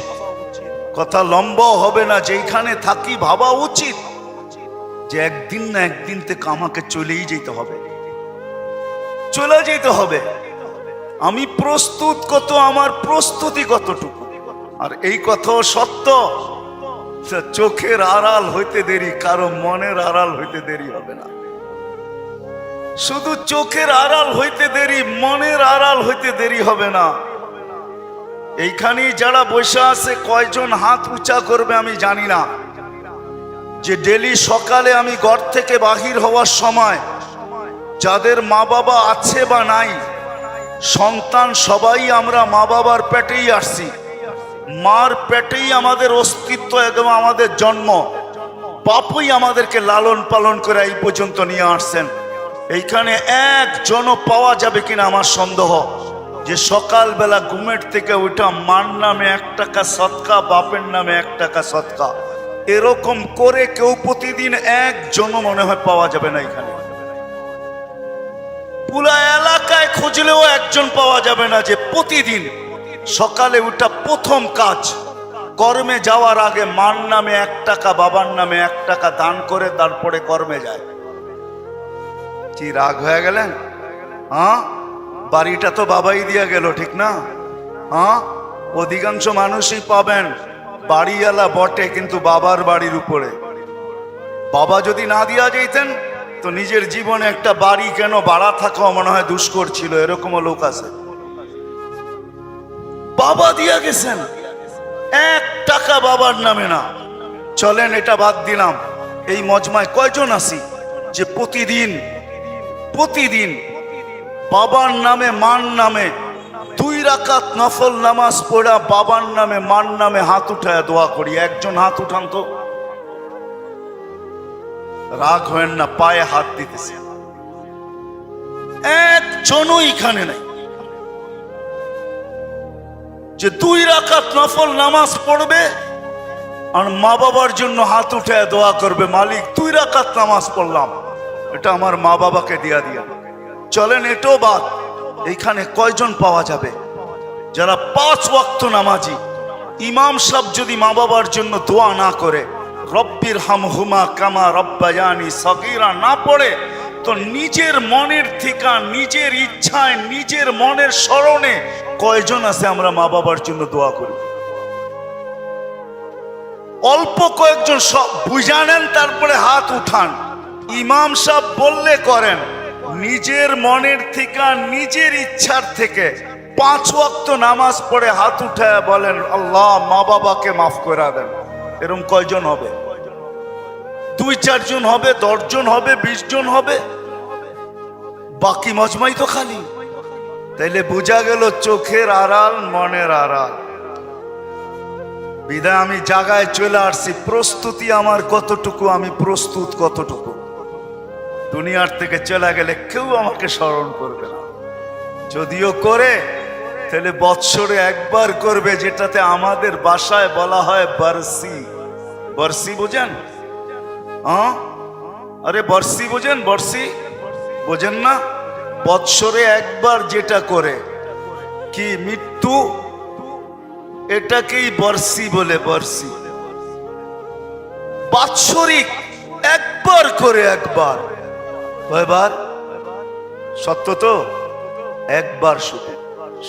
কথা লম্বা হবে না, যেখানে থাকি ভাবা উচিত যে একদিন না একদিন থেকে আমাকে চলেই যেতে হবে, চলে যেতে হবে। আমি প্রস্তুত কত, আমার প্রস্তুতি কতটুকু। আর এই কথাও সত্য, চোখের আড়াল হইতে দেরি, কারো মনের আড়াল হইতে দেরি হবে না। শুধু চোখের আড়াল হইতে দেরি, মনের আড়াল হইতে দেরি হবে না। এইখানেই যারা বসে আছে কয়জন হাত উঁচা করবে আমি জানি না, যে ডেলি সকালে আমি ঘর থেকে বাহির হওয়ার সময় যাদের মা বাবা আছে বা নাই, সন্তান সবাই আমরা মা বাবার পেটেই আসছি, মার পেটেই আমাদের অস্তিত্ব, একদম আমাদের জন্ম, বাপুই আমাদেরকে লালন পালন করে এই পর্যন্ত নিয়ে আসছেন। এইখানে একজনও পাওয়া যাবে কিনা আমার সন্দেহ, যে সকালবেলা ঘুমের থেকে উঠা মার নামে 1 টাকা সদকা, বাপের নামে 1 টাকা সদকা, এরকম করে কেউ প্রতিদিন একজনও মনে হয় পাওয়া যাবে না এখানে। পুরা এলাকায় খুঁজলেও একজন পাওয়া যাবে না যে প্রতিদিন সকালে উঠা প্রথম কাজ, কর্মে যাওয়ার আগে মার নামে 1 টাকা, বাবার নামে 1 টাকা দান করে তারপরে কর্মে যায়। কি রাগ হয়ে গেলেন? হ্যাঁ, বাড়িটা তো বাবাই দিয়া গেল, ঠিক না? হ্যাঁ, অধিকাংশ মানুষই পাবেন বাড়িওয়ালা বটে কিন্তু বাবার বাড়ির উপরে। বাবা যদি না দিয়া যাইতেন তো নিজের জীবনে একটা বাড়ি কেন ভাড়া থাকা মনে হয় দুষ্কর ছিল, এরকমও লোক আছে। বাবা দিয়া গেছেন, 1 টাকা বাবার নামে না। চলেন এটা বাদ দিলাম, এই মজমায় কয়জন আছি যে প্রতিদিন বাবার নামে মার নামে 2 রাকাত নফল নামাজ পড়া, বাবার নামে মার নামে হাত উঠায় দোয়া করি? একজন হাত উঠান তো। রাগ হয় না, পায়ে হাত দিতেছে, একজনও এখানে নাই যে 2 রাকাত নফল নামাজ পড়বে আর মা বাবার জন্য হাত উঠায় দোয়া করবে, মালিক 2 রাকাত নামাজ পড়লাম, এটা আমার মা বাবাকে দিয়া দিয়া। চলেন এটাও বাদ, এইখানে কয়জন পাওয়া যাবে যারা 5 ওয়াক্ত নামাজি? ইমাম সাহেব যদি মা বাবার জন্য দোয়া না করে, রব্বির হামহুমা কামা রব্বায়ানি সগীরা না পড়ে, তো নিজের মনের থেকে, নিজের ইচ্ছায়, নিজের মনের স্মরণে কয়জন আছে আমরা মা বাবার জন্য দোয়া করি? অল্প কয়েকজন, সব বুঝা নেন তারপরে হাত উঠান। ইমাম সাহেব বললে করেন, নিজের মনের থেকে, নিজের ইচ্ছার থেকে 5 ওয়াক্ত নামাজ পড়ে হাত উঠায় বলেন আল্লাহ মা বাবাকে মাফ করে দেন। এরকম কয়জন হবে? 2-4 জন হবে, 10 জন হবে, 20 জন হবে, বাকি মজমাই তো খালি। তাইলে বোঝা গেল চোখের আড়াল মনের আড়াল। বিদায় আমি জায়গায় চলে আসছি, প্রস্তুতি আমার কতটুকু, আমি প্রস্তুত কতটুকু। দুনিয়ার থেকে চলে গেলে কেউ আমাকে স্মরণ করবে না, যদিও করে তাহলে বৎসরে একবার করবে, যেটাতে আমাদের ভাষায় বলা হয় বর্ষি। বর্ষি বুঝেন? হ্যাঁ, আরে বর্ষি বুঝেন? বর্ষি বোঝেন না? বৎসরে একবার যেটা করে কি মৃত্যু, এটাকেই বর্ষি বলে। বর্ষি বাৎসরিক একবার করে, একবার। কয়বার? সত্য তো, একবার শুধু,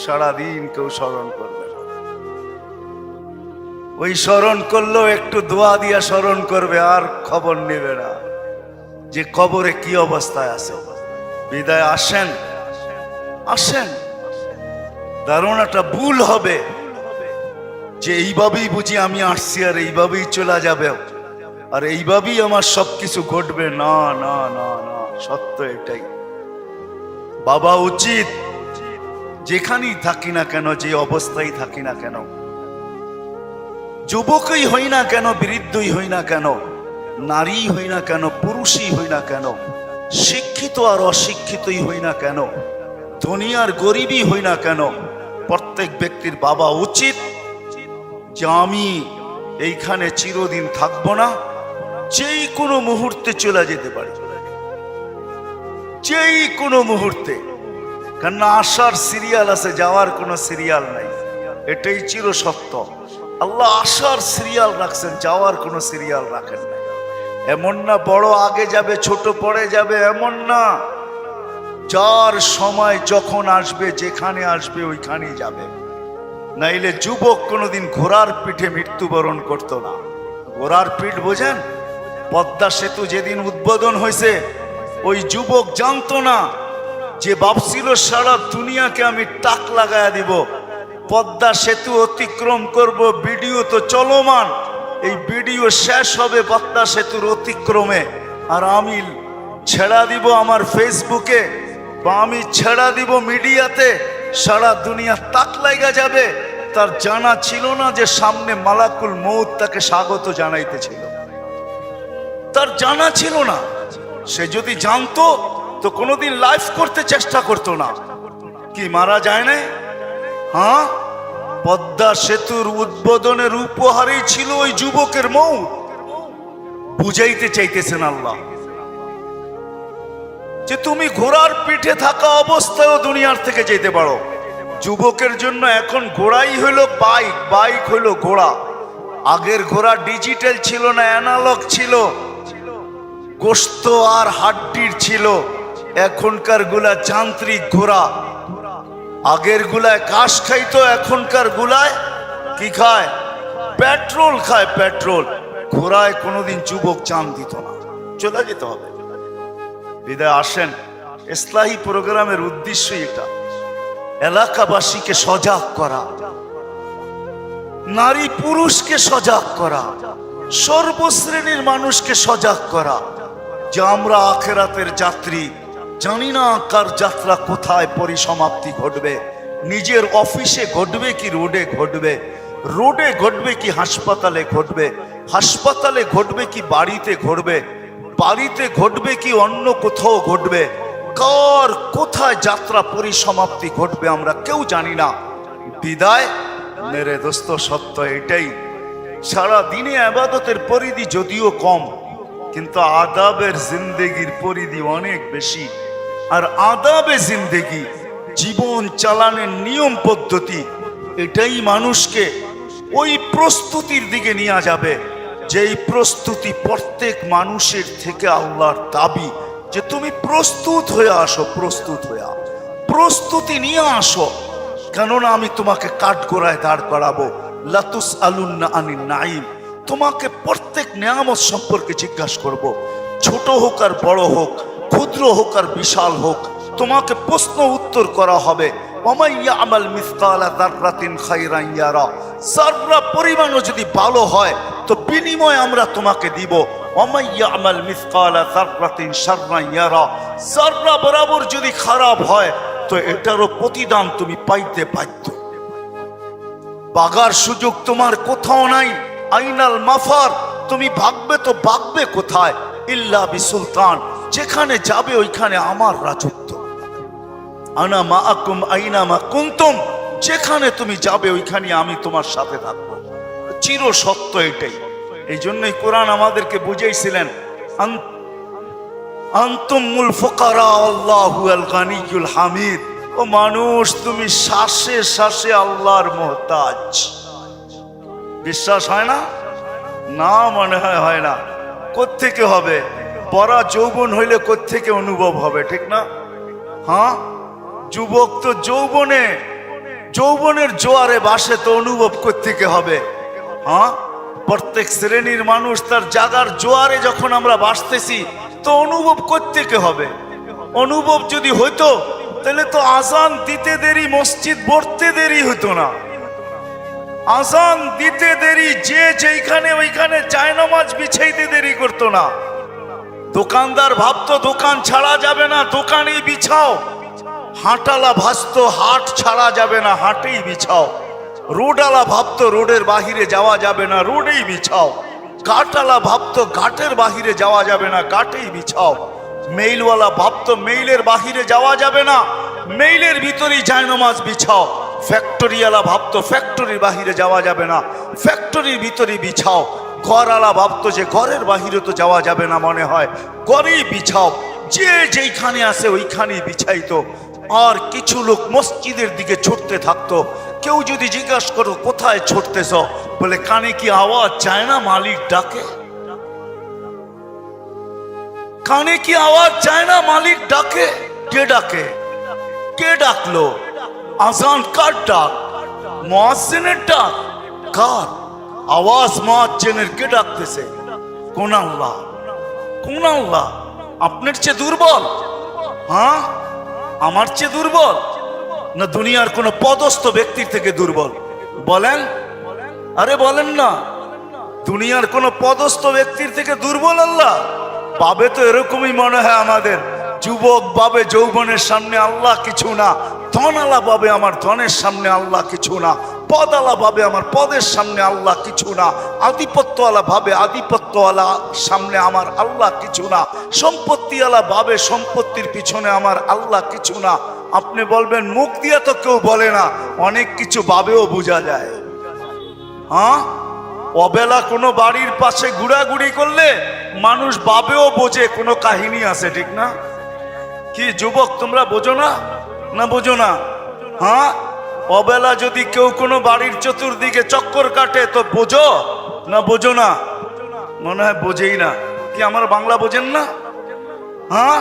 সারাদিন কেউ স্মরণ করবে না। ওই স্মরণ করলেও একটু দোয়া দিয়া স্মরণ করবে, আর খবর নেবে না যে কবরে কি অবস্থায় আছে। বিদায় আসেন, আসেন। ধারণাটা ভুল হবে যে এইভাবেই বুঝি আমি আসছি আর এইভাবেই চলে যাবে আর এইভাবেই আমার সবকিছু ঘটবে। না না না না, সত্য এটাই। বাবা উচিত যেখানেই থাকি না কেন, যে অবস্থায় থাকি না কেন, যুবকই হই না কেন, বৃদ্ধই হই না কেন, নারী হই না কেন, পুরুষই হই না কেন, শিক্ষিত আর অশিক্ষিতই হই না কেন, ধনী আর গরিবই হই না কেন, প্রত্যেক ব্যক্তির বাবা উচিত যে আমি এইখানে চিরদিন থাকবো না, যেই কোনো মুহূর্তে চলে যেতে পারি, যেই কোনো মুহূর্তে। কেন আসার সিরিয়াল আছে, যাওয়ার কোনো সিরিয়াল নাই, এটাই চির সত্য। আল্লাহ আসার সিরিয়াল রাখছেন, যাওয়ার কোনো সিরিয়াল রাখেন না। এমন না বড় আগে যাবে ছোট পরে যাবে, এমন না। যার সময় যখন আসবে, যেখানে আসবে ওইখানেই যাবে। নাইলে যুবক কোনোদিন ঘোড়ার পিঠে মৃত্যুবরণ করতো না। ঘোড়ার পিঠ বোঝেন? পদ্মা সেতু যেদিন উদ্বোধন হয়েছে, ওই যুবক জানতো না যে ভাবছিল সারা দুনিয়াকে আমি টাক লাগায়া দিব, পদ্মা সেতু অতিক্রম করব, ভিডিও তো চলমান, এই ভিডিও শেষ হবে পদ্মা সেতুর অতিক্রমে, আর আমি ছেড়া দিব আমার ফেসবুকে বা আমি ছেড়া দিব মিডিয়াতে, সারা দুনিয়া তাক লাগা যাবে। তার জানা ছিল না যে সামনে মালাকুল মউত তাকে স্বাগত জানাইতেছিল, তার জানা ছিল না। সে যদি জানতো তো কোনোদিন লাইভ করতে চেষ্টা করতো না। কি মারা যায় না? হ্যাঁ, পদ্মা সেতুর উদ্বোধনের উপহারই ছিল ওই যুবকের মৌত। বুঝাইতে চাইতেছেন আল্লাহ যে তুমি ঘোড়ার পিঠে থাকা অবস্থায়ও দুনিয়ার থেকে যেতে পারো। যুবকের জন্য এখন ঘোড়াই হইল বাইক, বাইক হইল ঘোড়া। আগের ঘোড়া ডিজিটাল ছিল না, অ্যানালগ ছিল, গোশত আর হাড্ডির ছিল। এখনকার গুলা যান্ত্রিক ঘোড়া। আগের গুলায় ঘাস খাইতো, এখনকার গুলায় কি খায়? পেট্রোল খায়, পেট্রোল। ঘোড়ায় কোনোদিন যুবক জান দিত না, চলে যেতে হবে। বিদায় আসেন, ইসলাহি প্রোগ্রামের উদ্দেশ্য এটা, এলাকাবাসীকে সজাগ করা, নারী পুরুষকে সজাগ করা, সর্বশ্রেণীর মানুষকে সজাগ করা যে আমরা আখেরাতের যাত্রী। জানি না কার যাত্রা কোথায় পরিসমাপ্তি ঘটবে। নিজের অফিসে ঘটবে কি রোডে ঘটবে, রোডে ঘটবে কি হাসপাতালে ঘটবে, হাসপাতালে ঘটবে কি বাড়িতে ঘটবে, বাড়িতে ঘটবে কি অন্য কোথাও ঘটবে। কার কোথায় যাত্রা পরিসমাপ্তি ঘটবে আমরা কেউ জানি না। বিদায় মেরে দোস্ত, সত্য এটাই, সারা দিনে ইবাদতের পরিধি যদিও কম, কিন্তু আদাবের জিন্দেগির পরিধি অনেক বেশি। আর আদাবে জিন্দেগি, জীবন চালানোর নিয়ম পদ্ধতি, এটাই মানুষকে ওই প্রস্তুতির দিকে নিয়ে যাবে, যেই প্রস্তুতি প্রত্যেক মানুষের থেকে আল্লাহর দাবি যে তুমি প্রস্তুত হয়ে আসো, প্রস্তুত হয়ে আসো, প্রস্তুতি নিয়ে আসো। কেননা আমি তোমাকে কাঠগড়ায় দাঁড় করাবো। লাতুস আলুন্না আনিন নাইম, তোমাকে প্রত্যেক নিয়ামত সম্পর্কে জিজ্ঞাসা করব। ছোট হোক আর বড় হোক, ক্ষুদ্র হোক আর বিশাল হোক, তোমাকে প্রশ্ন উত্তর করা হবে। ওমাইয়া আমাল মিসকালা যাররাতিন খায়রান ইয়ারা, যাররা পরিমাণও যদি ভালো হয় তো বিনিময় আমরা তোমাকে দিব। ওমাইয়া আমাল মিসকালা যাররাতিন শাররান ইয়ারা, যাররা বরাবর যদি খারাপ হয় তো এটারও প্রতিদান তুমি পাইতে বাধ্য। বাগার সুযোগ তোমার কোথাও নাই। আইনাল মাফার, তুমি ভাগবে তো ভাগবে কোথায়? ইল্লা বিসুলতান, যেখানে যাবে ওইখানে আমার রাজত্ব। আনা মাআকুম আইনা মা কুনতুম, যেখানে তুমি যাবে ওইখানে আমি তোমার সাথে থাকবো। চির সত্য এটাই। এই জন্যই কোরআন আমাদেরকে বুঝাইছিলেন, আনতুমুল ফুকারা আল্লাহু আল গানিয়ুল হামিদ। ও মানুষ, তুমি শ্বাসে শ্বাসে আল্লাহর মুহতাজ। বিশ্বাস হয় না? না, মনে হয় না। কোত্থেকে হবে? পরা যৌবন হইলে কোত্থেকে অনুভব হবে, ঠিক না? হ্যাঁ, যুবক তো যৌবনের জোয়ারে বাসে, তো অনুভব কোত্থেকে হবে? হ্যাঁ, প্রত্যেক শ্রেণীর মানুষ তার জাগার জোয়ারে যখন আমরা বাসতেছি তো অনুভব কোত্থেকে হবে? অনুভব যদি হইতো তাহলে তো আজান দিতে দেরি, মসজিদ ভরতে দেরি হতো না। আজান দিতে দেরি, যে যেখানে ওইখানে জায়নামাজ বিছাইতে দেরি করতো না। দোকানদার ভাবতো দোকান ছাড়া যাবে না, দোকানেই বিছাও। হাঁটালা ভাসতো হাট ছাড়া যাবে না, হাটেই বিছাও। রোডালা ভাবতো রোডের বাহিরে যাওয়া যাবে না, রোডেই বিছাও। ঘাটালা ভাবতো ঘাটের বাহিরে যাওয়া যাবে না, ঘাটেই বিছাও। মেইলওয়ালা ভাবতো মেইলের বাহিরে যাওয়া যাবে না, মেইলের ভিতরেই জায়নামাজ বিছাও। ফ্যাক্টরিওয়ালা ভাবতো ফ্যাক্টরির বাহিরে যাওয়া যাবে না, ফ্যাক্টরির ভিতরেই বিছাও। ঘরওয়ালা ভাবতো যে ঘরের বাহিরে তো যাওয়া যাবে না, মনে হয় ঘরেই বিছাও। যে যেইখানে আসে ওইখানেই বিছাইতো। আর কিছু লোক মসজিদের দিকে ছুটতে থাকতো। কেউ যদি জিজ্ঞাসা করো কোথায় ছুটতেছ, বলে কানে কি আওয়াজ যায় না মালিক ডাকে? কানে কি আওয়াজ যায় না মালিক ডাকে? কে ডাকে? কে ডাকলো? আজান কার ডাক? মুয়াজ্জিনের ডাক? কার আওয়াজ? মুয়াজ্জিনের। কে ডাকতেছে? কোন আল্লাহ? কোন আল্লাহ? আপনার চেয়ে দুর্বল? হ্যাঁ, আমার চেয়ে দুর্বল না দুনিয়ার কোন পদস্থ ব্যক্তির থেকে দুর্বল? বলেন, আরে বলেন না। দুনিয়ার কোন পদস্থ ব্যক্তির থেকে দুর্বল আল্লাহ? পাবে তো এরকমই মনে হয় আমাদের। যুবক ভাবে যৌবনের সামনে আল্লাহ কিছু না, ধনালা ভাবে আমার ধনের সামনে আল্লাহ কিছু না, পদালা ভাবে আমার পদের সামনে আল্লাহ কিছু না, আধিপত্যওয়ালা ভাবে আধিপত্যওয়ালা সামনে আমার আল্লাহ কিছু না, সম্পত্তিওয়ালা ভাবে সম্পত্তির পিছনে আমার আল্লাহ কিছু না। আপনি বলবেন মুখ দিয়ে তো কেউ বলে না, অনেক কিছু ভাবেও বোঝা যায়। হ্যাঁ, অবেলা কোনো বাড়ির পাশে ঘোরাঘুরি করলে মানুষ ভাবেও বোঝে কোনো কাহিনী আছে, ঠিক না? কি যুবক, তোমরা বোঝো না? না বোঝো না? হ্যাঁ, অবেলা যদি কেউ কোনো বাড়ির চতুর্দিকে চক্কর কাটে তো বোঝো না বোঝো না? মনে হয় বোঝেই না। কি আমার বাংলা বোঝেন না? হ্যাঁ,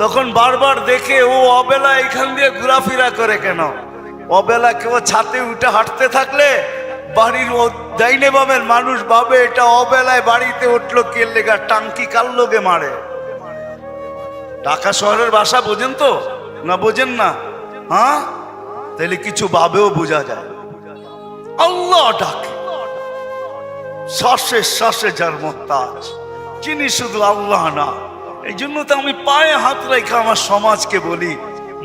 তখন বারবার দেখে ও অবেলা এখান দিয়ে ঘোরাফেরা করে কেন? অবেলা কেউ ছাদে উঠে হাঁটতে থাকলে বাড়ির ডাইনে বামের মানুষ ভাবে এটা অবেলায় বাড়িতে উঠলো কে লেগা, টাঙ্কি কার লোকে মারে। ঢাকা শহরের ভাষা বোঝেন তো না বোঝেন না? হ্যাঁ, তাহলে কিছু ভাবেও বোঝা যায়। আল্লাহ ডাকে, শ্বাসে শ্বাসে যার মোহতাজ, যিনি শুধু আল্লাহ না। এই জন্য তো আমি পায়ে হাত রেখে আমার সমাজকে বলি,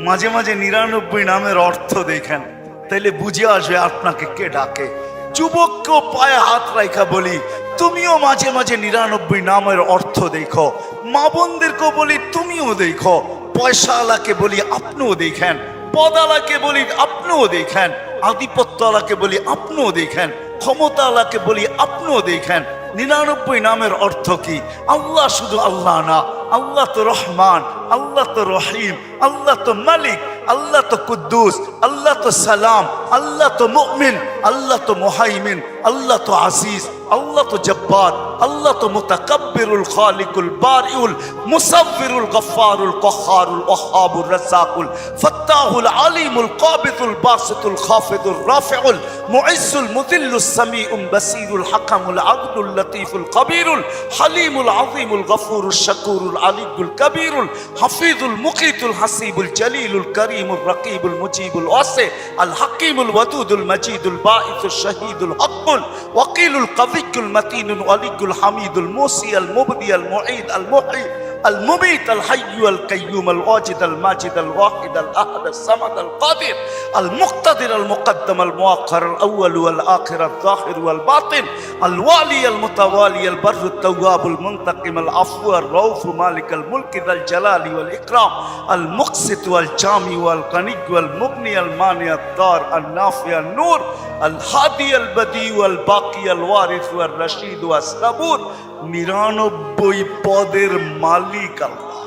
মাঝে মাঝে 99 নামের অর্থ দেখেন, তাইলে বুঝে আসবে আপনাকে কে ডাকে। যুবককেও পায়ে হাত রেখা বলি, তুমিও মাঝে মাঝে 99 নামের অর্থ দেখো। মা বোনদেরকেও বলি তুমিও দেখো। পয়সাওয়ালাকে বলি আপনিও দেখেন, পদালাকে বলি আপনিও দেখেন, আধিপত্যওয়ালাকে বলি আপনিও দেখেন, ক্ষমতাওয়ালাকে বলি আপনিও দেখেন। 99 নামের অর্থ কি? আল্লাহ শুধু আল্লাহ না, আল্লাহ তো রহমান, আল্লাহ তো রহিম, আল্লাহ তো মালিক, আল্লাহ তো কুদ্দুস, আল্লাহ তো সালাম, আল্লাহ তো মুমিন, আল্লাহ তো মুহাইমিন, আল্লাহ তো আজিজ, আল্লাহ তো জব্বার, আল্লাহ তো মুতাকাব্বিরুল খালিকুল বারিউল মুসাব্বিরুল গফফারুল কহ্হারুল ওয়াহ্হাবুর রাজ্জাকুল ফাত্তাহুল আলিমুল কাবিদুল বাসিতুল খাফিদুর রাফিউল মুইজ্জুল মুযিল্লুস সামিউল বাসীরুল হাকামুল আদলুল লতীফুল কবীরুল হালিমুল আযীমুল গফুরুশ শাকুরুল আলিয়ুল কবীরুল হাফিজুল মুকিতুল হাসিবুল জলিলুল করিমুর রকিবুল মুজিবুল ওয়াসি আল হাকিমুল ওয়াদুদুল মজিদুল বাঈসুশ শহীদুল হকুল ওয়াকিলুল কবিয়ুল মতিনুল ওয়ালিয়ুল হামিদুল মুসি আল মুবদি আল মুঈদ আল মুহয়ি المميت الحي القيوم الواجد الماجد الواحد الأحد الصمد القادر المقتدر المقدم المؤخر الأول والآخر الظاهر والباطن الوالي المتوالي البر التواب المنتقم العفو الرؤوف مالك الملك ذا الجلال والإكرام المقسط والجامع والغني والمغني المانع الضار النافع النور الهادي البديع والباقي الوارث والرشيد والصبور 99 পদের মালিক আল্লাহ।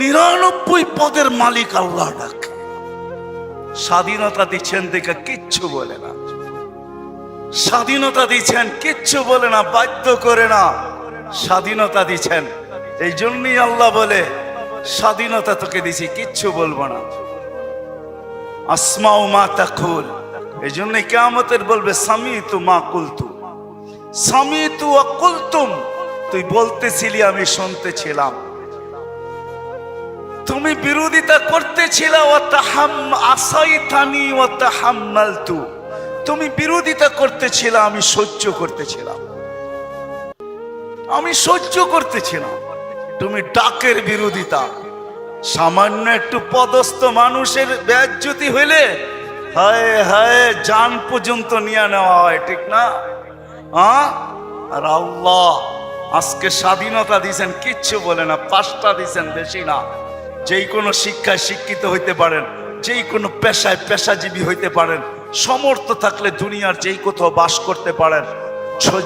99 পদের মালিক আল্লাহ ডাকে। স্বাধীনতা দিচ্ছেন দেখে কিচ্ছু বলে না, স্বাধীনতা দিচ্ছেন কিচ্ছু বলে না, বাধ্য করে না, স্বাধীনতা দিচ্ছেন। এই জন্যই আল্লাহ বলে স্বাধীনতা তোকে দিছি, কিচ্ছু বলবো না। আসমাউ মা তাকুল, এই জন্যই কিয়ামতের বলবে সামিতু মা কুলতু, সামিতু ওয়া কুলতুম, তুই বলতেছিলি আমি শুনতেছিলাম, তুমি বিরোধিতা করতেছিলা, ওয়া তাহাম আসাইতানি ওয়া তাহাম্মালতু, তুমি বিরোধিতা করতেছিলা আমি সহ্য করতেছিলাম, আমি সহ্য করতেছিলাম। তুমি ডাকের বিরোধিতা, সামান্য একটু পদস্থ মানুষের বেইজ্জতি হইলে হায় হায় জান পর্যন্ত নিয়ে নেওয়া হয়, ঠিক না? আর আল্লাহ আজকে স্বাধীনতা দিয়েছেন, কিচ্ছু বলে না, 5টা দিয়েছেন, বেশি না। যেই কোনো শিক্ষায় শিক্ষিত হইতে পারেন, যেই কোনো পেশায় পেশাজীবী হইতে পারেন, সমর্থ থাকলে দুনিয়ার যেই কোথাও বাস করতে পারেন,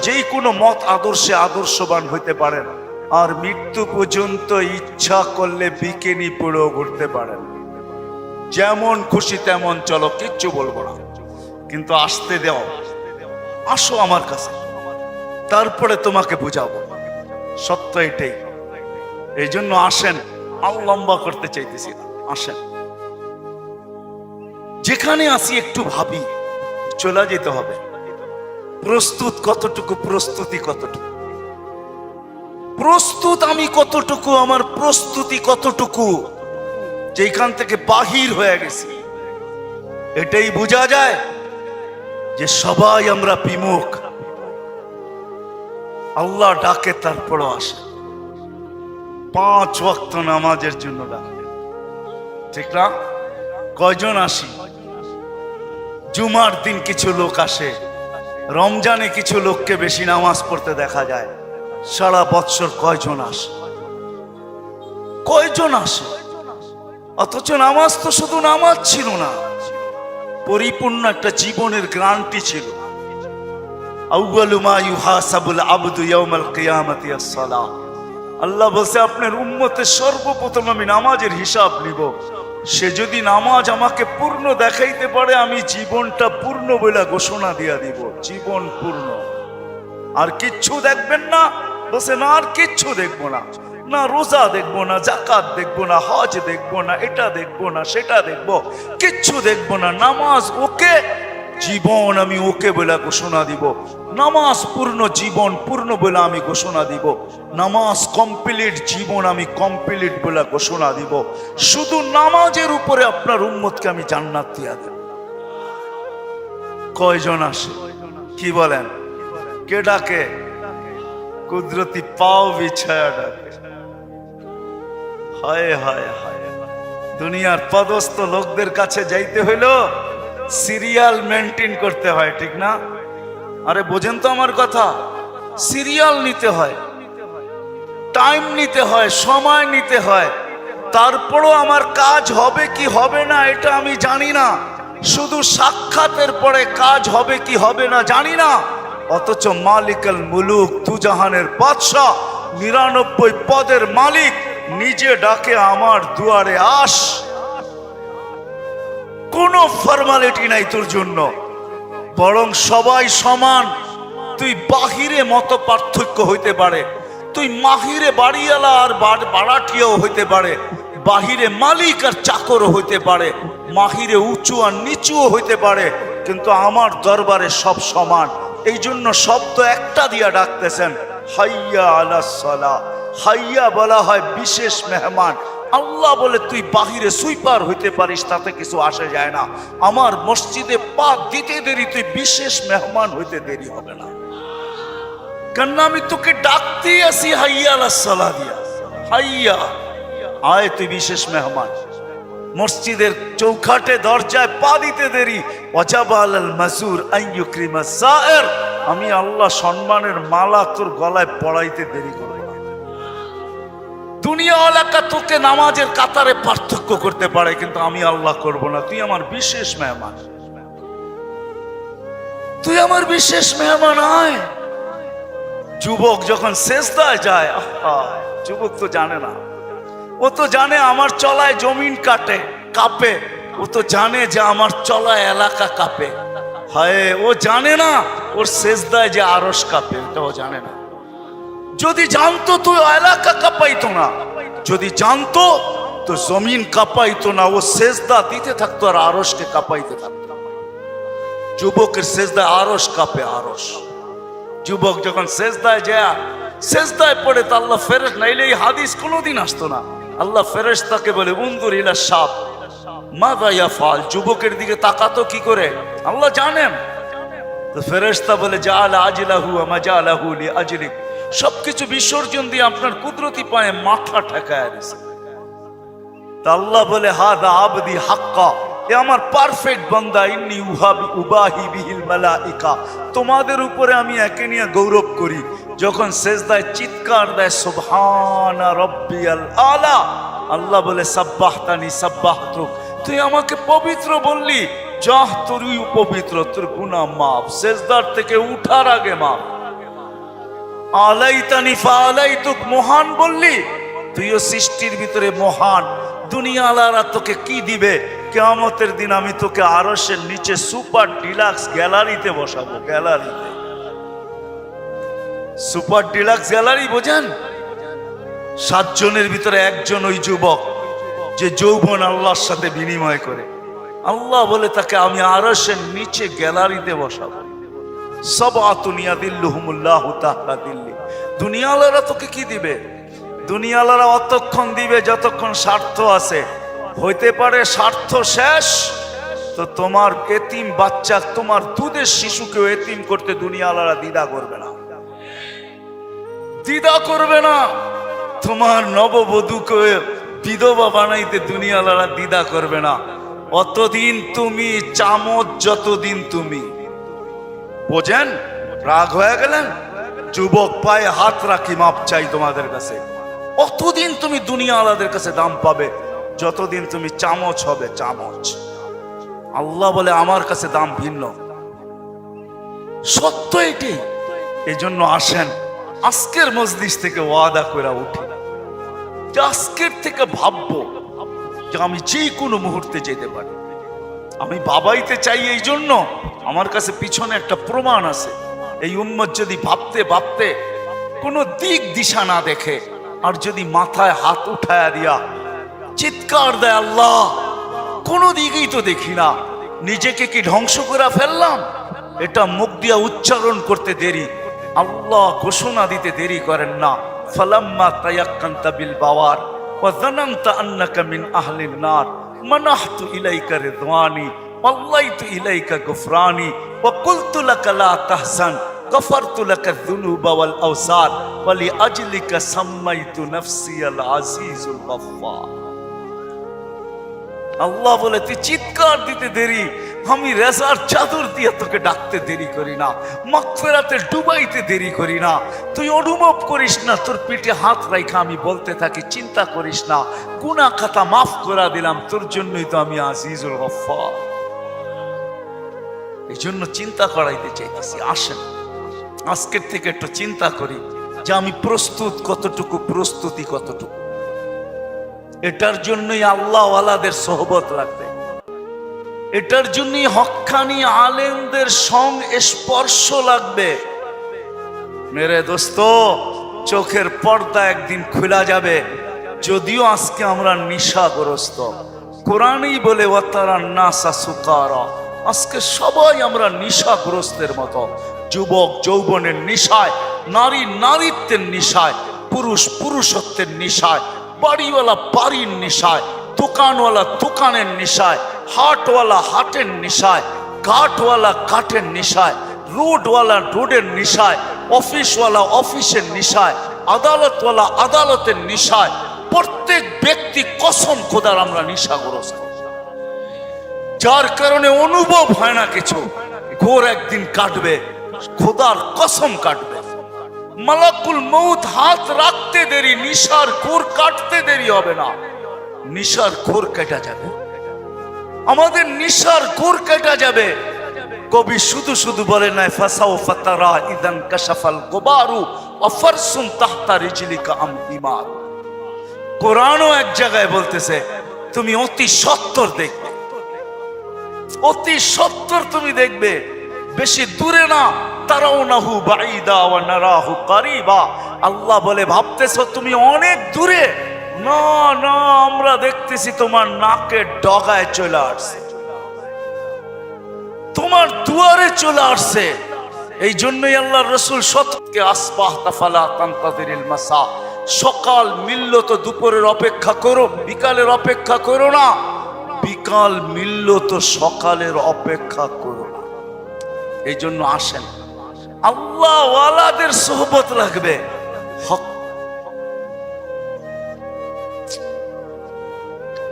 যেই কোনো মত আদর্শে আদর্শবান হইতে পারেন, আর মৃত্যু পর্যন্ত ইচ্ছা করলে বিকিনি পরেও ঘুরতে পারেন, যেমন খুশি তেমন চলো, কিচ্ছু বলবো না। কিন্তু আসতে দাও, আসো আমার কাছে, তারপরে তোমাকে বুঝাবো সত্য এটাই। এই জন্য আসেন, আর লম্বা করতে চাইতেছি না, আসেন। যেখানে আসি একটু ভাবি, চলে যেতে হবে। প্রস্তুত কতটুকু, প্রস্তুতি কতটুকু, প্রস্তুত আমি কতটুকু, আমার প্রস্তুতি কতটুকু, যেখান থেকে বাহির হয়ে গেছি। এটাই বোঝা যায় যে সবাই আমরা বিমুখ। আল্লাহ ডাকে তারপরও আসে, 5 ওয়াক্ত নামাজের জন্য ডাকে, ঠিক না? কয়জন আসি? জুমার দিন কিছু লোক আসে, রমজানে কিছু লোককে বেশি নামাজ পড়তে দেখা যায়। সারা বৎসর কয়জন আসে? কয়জন আসে? অথচ নামাজ তো শুধু নামাজ ছিল না, পরিপূর্ণ একটা জীবনের গ্যারান্টি ছিল। আউয়ালু মা ইউহাসাবুল আবদু ইয়াউমাল কিয়ামাতি আস-সালাহ। আল্লাহ বলছে আপনার উম্মতের সর্বপ্রথম আমি নামাজের হিসাব নিব। সে যদি নামাজ আমাকে পূর্ণ দেখাইতে পারে, আমি জীবনটা পূর্ণ বলে ঘোষণা দিয়া দিব। জীবন পূর্ণ। আর কিচ্ছু দেখবেন না? বলছে না, আর কিচ্ছু দেখবো না। না রোজা দেখবো না, জাকাত দেখবো না, হজ দেখবো না, এটা দেখবো না, সেটা দেখবো, কিচ্ছু দেখবো না। নামাজ ওকে, জীবন আমি ওকে বলে ঘোষণা দিব। নামাজ পূর্ণ, জীবন পূর্ণ বলে আমি ঘোষণা দিব। নামাজ কমপ্লিট, জীবন আমি কমপ্লিট বলে ঘোষণা দিব। শুধু নামাজের উপরে আপনার উম্মতকে আমি জান্নাত দিয়া দেব। কয়জন আসে? কি বলেন? কে ডাকে? কুদরতি পাও বিছায়া ডাকে। হায় হায় হায়, দুনিয়ার পদস্থ লোকদের কাছে যাইতে হইল সিরিয়াল মেনটেন করতে হয়, ঠিক না? আরে বোঝেন তো আমার কথা? সিরিয়াল নিতে হয়, টাইম নিতে হয়, সময় নিতে হয়। তারপরও আমার কাজ হবে কি হবে না এটা আমি জানি না। শুধু সাক্ষাতের পরে কাজ হবে কি হবে না জানি না। অথচ মালিকাল মুলুক, দুজাহানের বাদশাহ, 99 পদের মালিক নিজে ডাকে আমার দুয়ারে আস। কোনো ফর্মালিটি নাই তোর জন্য, বরং সবাই সমান। তুই বাহিরে মত পার্থক্য হইতে পারে, তুই মাহিরে বাড়িওয়ালা আর বাড়াটিয়াও হইতে পারে, বাহিরে মালিক আর চাকরও হইতে পারে, মাহিরে উঁচু আর নিচুও হইতে পারে, কিন্তু আমার দরবারে সব সমান। এই জন্য শব্দ একটা দিয়া ডাকতেছেন, হাইয়া আলাস সালাহ। হাইয়া বলা হয় বিশেষ মেহমান। আল্লাহ বলে তুই বাহিরে সুইপার হইতে পারিস, তাতে কিছু আসে যায় না। আমার মসজিদে পা দিতে দেরি, তুই বিশেষ মেহমান হইতে দেরি হবে না। কেন আমি তোকে ডাকতেই আসি হাইয়া আলাস সালাহ দিয়া। হাইয়া আয়, তুই বিশেষ মেহমান। মসজিদের চৌখাটে দরজায় পা দিতে দেরি, ওয়াজাবাল আল মাসুর আন ইউকরিমা সায়ের। আমি আল্লাহ সম্মানের মালা তোর গলায় পড়াইতে দেরি করব না। দুনিয়া এলাকা তোকে নামাজের কাতারে পার্থক্য করতে পারে, কিন্তু আমি আল্লাহ করব না। তুই আমার বিশেষ মেহমান, তুই আমার বিশেষ মেহমান। আয়। যুবক যখন সেজদায় যায়, যুবক তো জানে না, ও তো জানে আমার চলায় জমিন কাঁপে। ও তো জানে যে আমার চলায় এলাকা কাঁপে। হায়, ও জানে না ওর সেজদায় যে আরশ কাঁপে, এটা ও জানে না। যদি জানতো তো এলাকা কাঁপাইতো না, যদি জানতো তো জমিন কাঁপাইতো না। ও সেজদা দিতে থাকতো আর আরশকে কাঁপাইতে থাকতো। যুবকের সেজদায় আরশ কাঁপে, আরশ। যুবক যখন সেজদায় পড়ে তা আল্লাহ ফেরেশ, নাইলে এই হাদিস কোনোদিন আসতো না। আল্লাহ ফেরেশতাকে বলে, উনজুর ইলা শাব মাযা ইয়াফআল। যুবকের দিকে তাকাতো কি করে আল্লাহ জানেন। তো ফেরেশতা বলে, জাআলা আজলাহু ওয়া মাজালাহু লিআজলিক। সবকিছু বিসর্জন দিয়ে আপনার কুদরতি পায়ে মাথা ঠেকায় দিয়েছে। তা আল্লাহ বলে, হাদা আবদি হাক্কা, এ আমার পারফেক্ট বান্দা। ইন্নী উবাহি বিহিল মালাইকা। তোমাদের উপরে আমি একে নিয়ে গৌরব করি। যখন সেজদায় চিৎকার দেয়, সুবহানা রাব্বিয়াল আলা, আল্লাহ বলে, সাব্বাহতানি সাব্বাহতুক। তুই আমাকে পবিত্র বললি, যাহ তুই পবিত্র, তোর গুনাহ মাফ। সেজদার থেকে উঠার আগে মাফ। আলাইতানি ফাআলাইতুক, মহান বললি, তুইও সৃষ্টির ভিতরে মহান। দুনিয়াওয়ালারা তোকে কি দিবে? কিয়ামতের দিন আমি তোকে আরশের নিচে সুপার ডিলাক্স গ্যালারিতে বসাবো। গ্যালারিতে, সুপার ডিলাক্স গ্যালারি বোঝেন? 7 জনের ভিতরে একজন ওই যুবক যে যৌবন আল্লাহর সাথে বিনিময় করে। আল্লাহ বলে তাকে আমি আরশের নিচে গ্যালারিতে বসাবো। সাবআতুন ইয়াদিল্লুহুমুল্লাহু তাহতা দিল্লি। দুনিয়াওয়ালারা তোকে কি দিবে? দুনিয়াওয়ালারা অতক্ষণ দিবে যতক্ষণ স্বার্থ আছে। হইতে পারে স্বার্থ শেষ, তো তোমার এতিম বাচ্চা, তোমার দুধের শিশুকেও এতিম করতে দুনিয়াওয়ালারা দ্বিধা করবে না। দ্বিধা করবে না। তোমার নববধূকে বিধবা বানাইতে দুনিয়াওয়ালারা দ্বিধা করবে না। অতদিন তুমি চামচ, যতদিন তুমি বোঝেন। রাগ হয়ে গেলেন? যুবক পায়ে হাত রাখি, মাপ চাই তোমাদের কাছে। অতদিন তুমি দুনিয়াওয়ালাদের কাছে দাম পাবে যতদিন তুমি চামচ হবে চামচ। আল্লাহ বলে আমার কাছে দাম ভিন্ন, সত্য এটি। এই জন্য আসেন আজকের মজলিস থেকে ওয়াদা করে উঠি যে আজকের থেকে ভাববো যে আমি যে কোনো মুহূর্তে যেতে পারি। আমি বাবাইতে চাই, এই জন্য আমার কাছে পিছনে একটা প্রমাণ আছে। এই উম্মত যদি ভাবতে ভাবতে কোনো দিক দিশা না দেখে, আর যদি মাথায় হাত উঠায়া দিয়া চিৎকার দেয় আল্লাহ কোনো দিকেই তো দেখি না, নিজেকে কি ধ্বংস করে ফেললাম, এটা মুখ দিয়া উচ্চারণ করতে দেরি, আল্লাহ ঘোষণা দিতে দেরি করেন না। ফালাম্মা তায়াক্কানতা বিল বাওয়ার ওয়া যানানতা আন্নাকা মিন আহলিন নার মানাহতু ইলাইকা রিদওয়ানি ওয়াল্লাইতু ইলাইকা গুফরানি ওয়া কুলতু লাকা লা তাহজান গফারতু লাকা যুনুবা ওয়াল আওসার ওয়া লিআজলিকা সাম্মাইতু নাফসি আল আজিজুল গফফার। আল্লাহ বলে তুই চিৎকার দিতে দেরি, আমি রেজার চাদর দিয়ে তোকে ডাকতে দেরি করি না, মাগফিরাতে ডুবাইতে দেরি করি না। তুই অনুভব করিস না, তোর পিঠে হাত রাখা আমি বলতে থাকি চিন্তা করিস না, গুনাহ খাতা মাফ করে দিলাম, তোর জন্যই তো আমি আজিজুল গফফার। এই জন্য চিন্তা করাইতে চাইতেছি। আসেন আজকের থেকে একটু চিন্তা করি যে আমি প্রস্তুত কতটুকু, প্রস্তুতি কতটুকু। এটার জন্যই আল্লাহ ওয়ালাদের সোহবত লাগবে, এটার জন্যই হক্কানি আলেমদের সংস্পর্শ লাগবে। মেরে দোস্ত, চোখের পর্দা একদিন খোলা যাবে। যদিও আজকে আমরা নেশাগ্রস্ত, কোরআনই বলে ওয়াতারান নাসা সুকারা, আজকে সবাই আমরা নেশাগ্রস্তের মতো। যুবক যৌবনের নেশায়, নারী নারীত্বের নেশায়, পুরুষ পুরুষত্বের নেশায়, বাড়িওয়ালা বাড়ির নেশায়, দোকানওয়ালা দোকানের নেশায়, হাটওয়ালা হাটের নেশায়, ঘাটওয়ালা ঘাটের নেশায়, রোডওয়ালা রোডের নেশায়, অফিসওয়ালা অফিসের নেশায়, আদালতওয়ালা আদালতের নেশায়। প্রত্যেক ব্যক্তি কসম খোদার আমরা নেশাগ্রস্ত, যার কারণে অনুভব হয় না কিছু। ঘোর একদিন কাটবে, খোদার কসম কাটবে। মালাকুল মউত হাত রাখতে দেরি, নিশার ঘোর কাটতে দেরি হবে না, নিশার ঘোর কেটে যাবে, আমাদের নিশার ঘোর কেটে যাবে। কবি শুধু শুধু বলে নাই ফাসাও ফাতারা ইদান কাশাফাল গুবারু ওয়া ফারসুন তাহতা রিজলিকা আম ইমার। কোরআনও এক জায়গায় বলতেছে তুমি অতি সত্তর দেখবে, অতি সত্তর তুমি দেখবে, বেশি দূরে না। তারাউনাহু বাঈদা ওয়া নারাহু কারিবা। আল্লাহ বলে ভাবতেছো তুমি অনেক দূরে, না না, আমরা দেখতেছি তোমার নাকের ডগায় চলে আসছে, তোমার দুয়ারে চলে আসছে। এই জন্যই আল্লাহর রাসূল সতকে আসবাহতা ফালা তানতাযিরিল মাসা, সকাল মিলল তো দুপুরের অপেক্ষা করো, বিকালের অপেক্ষা করো না, বিকাল মিলল তো সকালের অপেক্ষা করো না। এই জন্য আসেন আল্লাহ ওয়ালাদের সোহবত লাগবে,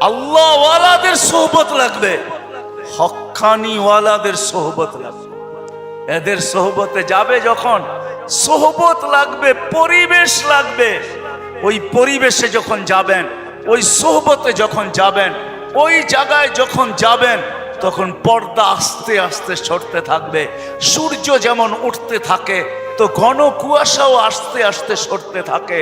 আল্লাহ ওয়ালাদের সোহবত লাগবে, হক্কানি ওয়ালাদের সোহবত লাগবে। এদের সোহবতে যাবে যখন, সোহবত লাগবে, পরিবেশ লাগবে। ওই পরিবেশে যখন যাবেন, ওই সোহবতে যখন যাবেন, ওই জায়গায় যখন যাবেন, তখন পর্দা আস্তে আস্তে সরতে থাকবে। সূর্য যেমন উঠতে থাকে তো ঘন কুয়াশাও আস্তে আস্তে সরতে থাকে।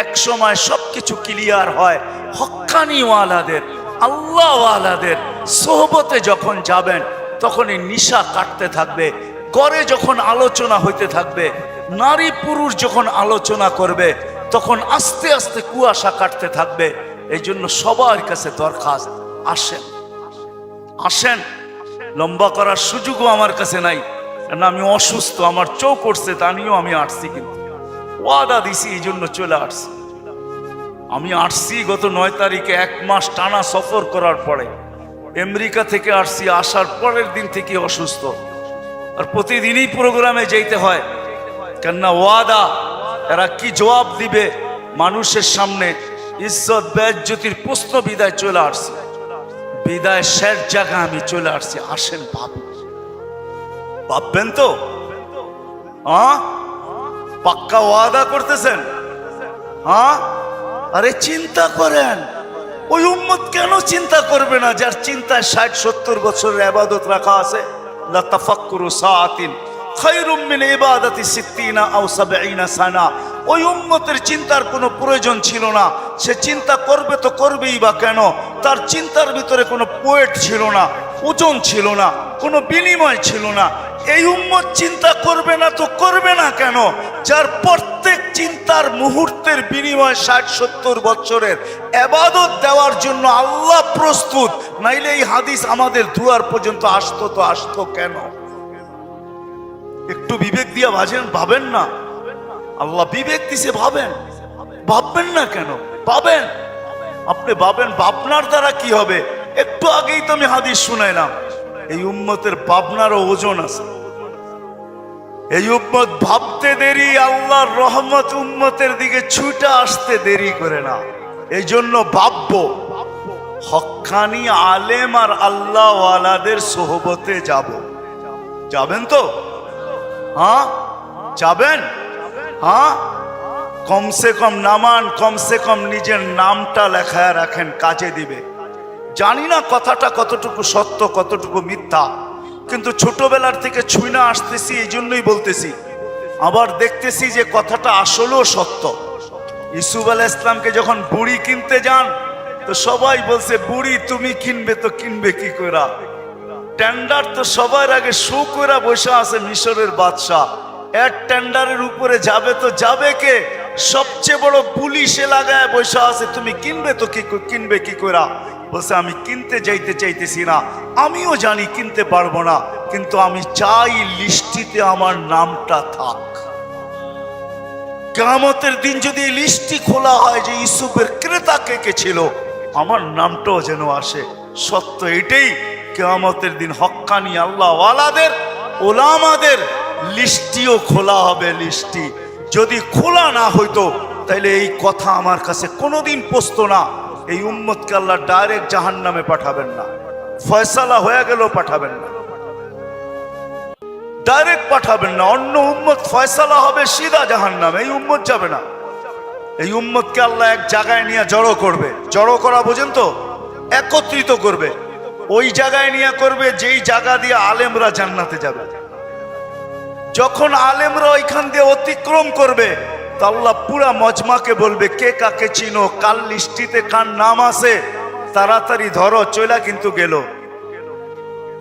এক সময় সবকিছু ক্লিয়ার হয়। হক্কানি ওয়ালাদের, আল্লাহ ওয়ালাদের সোহবতে যখন যাবেন, তখন এই নিশা কাটতে থাকবে। ঘরে যখন আলোচনা হইতে থাকবে, নারী পুরুষ যখন আলোচনা করবে, তখন আস্তে আস্তে কুয়াশা কাটতে থাকবে। এই জন্য সবার কাছে দরখাস্ত, আসেন আসেন। লম্বা করার সুযোগও আমার কাছে নাই, কারণ আমি অসুস্থ, আমার চোখ উঠছে, তা নিয়েও আমি আসছি, কিন্তু ওয়াদা দিছি এই জন্য চলে আসছি। আমি আসছি গত 9 তারিখে, 1 মাস টানা সফর করার পরে আমেরিকা থেকে আসছি। আসার পরের দিন থেকে অসুস্থ, আর প্রতিদিনই প্রোগ্রামে যেতে হয়, কেননা ওয়াদা। এরা কি জবাব দিবে মানুষের সামনে? ইজ্জত বেজ্জতির প্রশ্ন বিদায় চলে আসছে, বিদায় শেষ জায়গা আমি চলে আসছি। আসেন ভাববেন তো, পাক্কা ওয়াদা করতেছেন? আরে চিন্তা করেন, ওই উম্মত কেন চিন্তা করবে না যার চিন্তায় 60-70 বছরের ইবাদত রাখা আছে? লা তাফাক্কুরু সাআতিন খায়রুম মিন ইবাদাতি 60 আও 70 সানা। ওই উম্মতের চিন্তার কোনো প্রয়োজন ছিল না। সে চিন্তা করবে তো করবেই বা কেন? তার চিন্তার ভিতরে কোনো পোয়েট ছিল না, ওজন ছিল না, কোনো বিনিময় ছিল না। এই উম্মত চিন্তা করবে না তো করবে না কেন? যার প্রত্যেক চিন্তার মুহূর্তের বিনিময় 60-70 বছরের ইবাদত দেওয়ার জন্য আল্লাহ প্রস্তুত। নাইলে এই হাদিস আমাদের দুয়ার পর্যন্ত আসতো কেন? একটু বিবেক দিয়ে ভাবেন না। আল্লাহ বিবেক দিছে, ভাববেন না কেন? ভাবেন, আপনি ভাবেন, ভাবনার দ্বারা কি হবে? একটু আগেই তো আমি হাদিস শুনাইলাম, এই উম্মতের ভাবনারও ওজন আছে। এই উম্মত ভাবতে দেরি, আল্লাহর রহমত উম্মতের দিকে ছুটে আসতে দেরি করে না। এই জন্য ভাববো হক্কানি আলেম আর আল্লাহ ওয়ালাদের সোহবতে যাবেন তো? হ্যাঁ যাবেন? হ্যাঁ, কমসে কম নামান, কমসে কম নিজের নামটা লেখায় রাখেন, কাজে দিবে। জানি না কথাটা কতটুকু সত্য কতটুকু মিথ্যা, কিন্তু ছোটবেলার থেকে ছুঁইনা আসতেছি, এই জন্যই বলতেছি। আবার দেখতেছি যে কথাটা আসলেও সত্য। ইউসুফ আলাইহিস সালামকে যখন বুড়ি কিনতে যান, তো সবাই বলছে, বুড়ি তুমি কিনবে তো কিনবে কি কইরা? টেন্ডার তো সবার আগে শো কইরা বসে আছে মিশরের বাদশাহ। এর টেন্ডারের উপরে যাবে তো যাবে কে? সবচেয়ে বড় পুলিশে লাগায় বসে আছে, তুমি কিনবে তো কিনবে কি কইরা? বলছে, আমি কিনতে চাইতেছি না, আমিও জানি কিনতে পারবো না, কিন্তু আমি চাই লিস্টিতে আমার নামটা থাক। কিয়ামতের দিন যদি লিস্টি খোলা হয় যে ইউসুফের ক্রেতা কে ছিল, আমার নামটাও যেন আসে। সত্য এটাই, কিয়ামতের দিন হক্কানি আল্লাহ ওয়ালাদের, ওলামাদের লিস্টিও খোলা হবে। লিস্টি যদি খোলা না হইতো তাইলে এই কথা আমার কাছে কোনোদিন পৌঁছতো না। এই উম্মতকে আল্লাহ ডাইরেক্ট জাহান্নামে পাঠাবেন না, ফয়সালা হয়ে গেল পাঠাবেন না, ডাইরেক্ট পাঠাবেন না। অন্য উম্মত ফয়সালা হবে সিধা জাহান্নামে, এই উম্মত যাবে না। এই উম্মতকে আল্লাহ এক জায়গায় নিয়ে জড়ো করবে। জড়ো করা বোঝেন তো? একত্রিত করবে। ওই জায়গায় নিয়ে করবে যেই জায়গা দিয়ে আলেমরা জান্নাতে যাবে। যখন আলেমরা ওইখান দিয়ে অতিক্রম করবে, তো আল্লাহ পুরা মজমাকে বলবে, কে কাকে চিনো, কাল লিস্টিতে কার নাম আছে, তাড়াতাড়ি ধরো, চইলা কিন্তু গেল।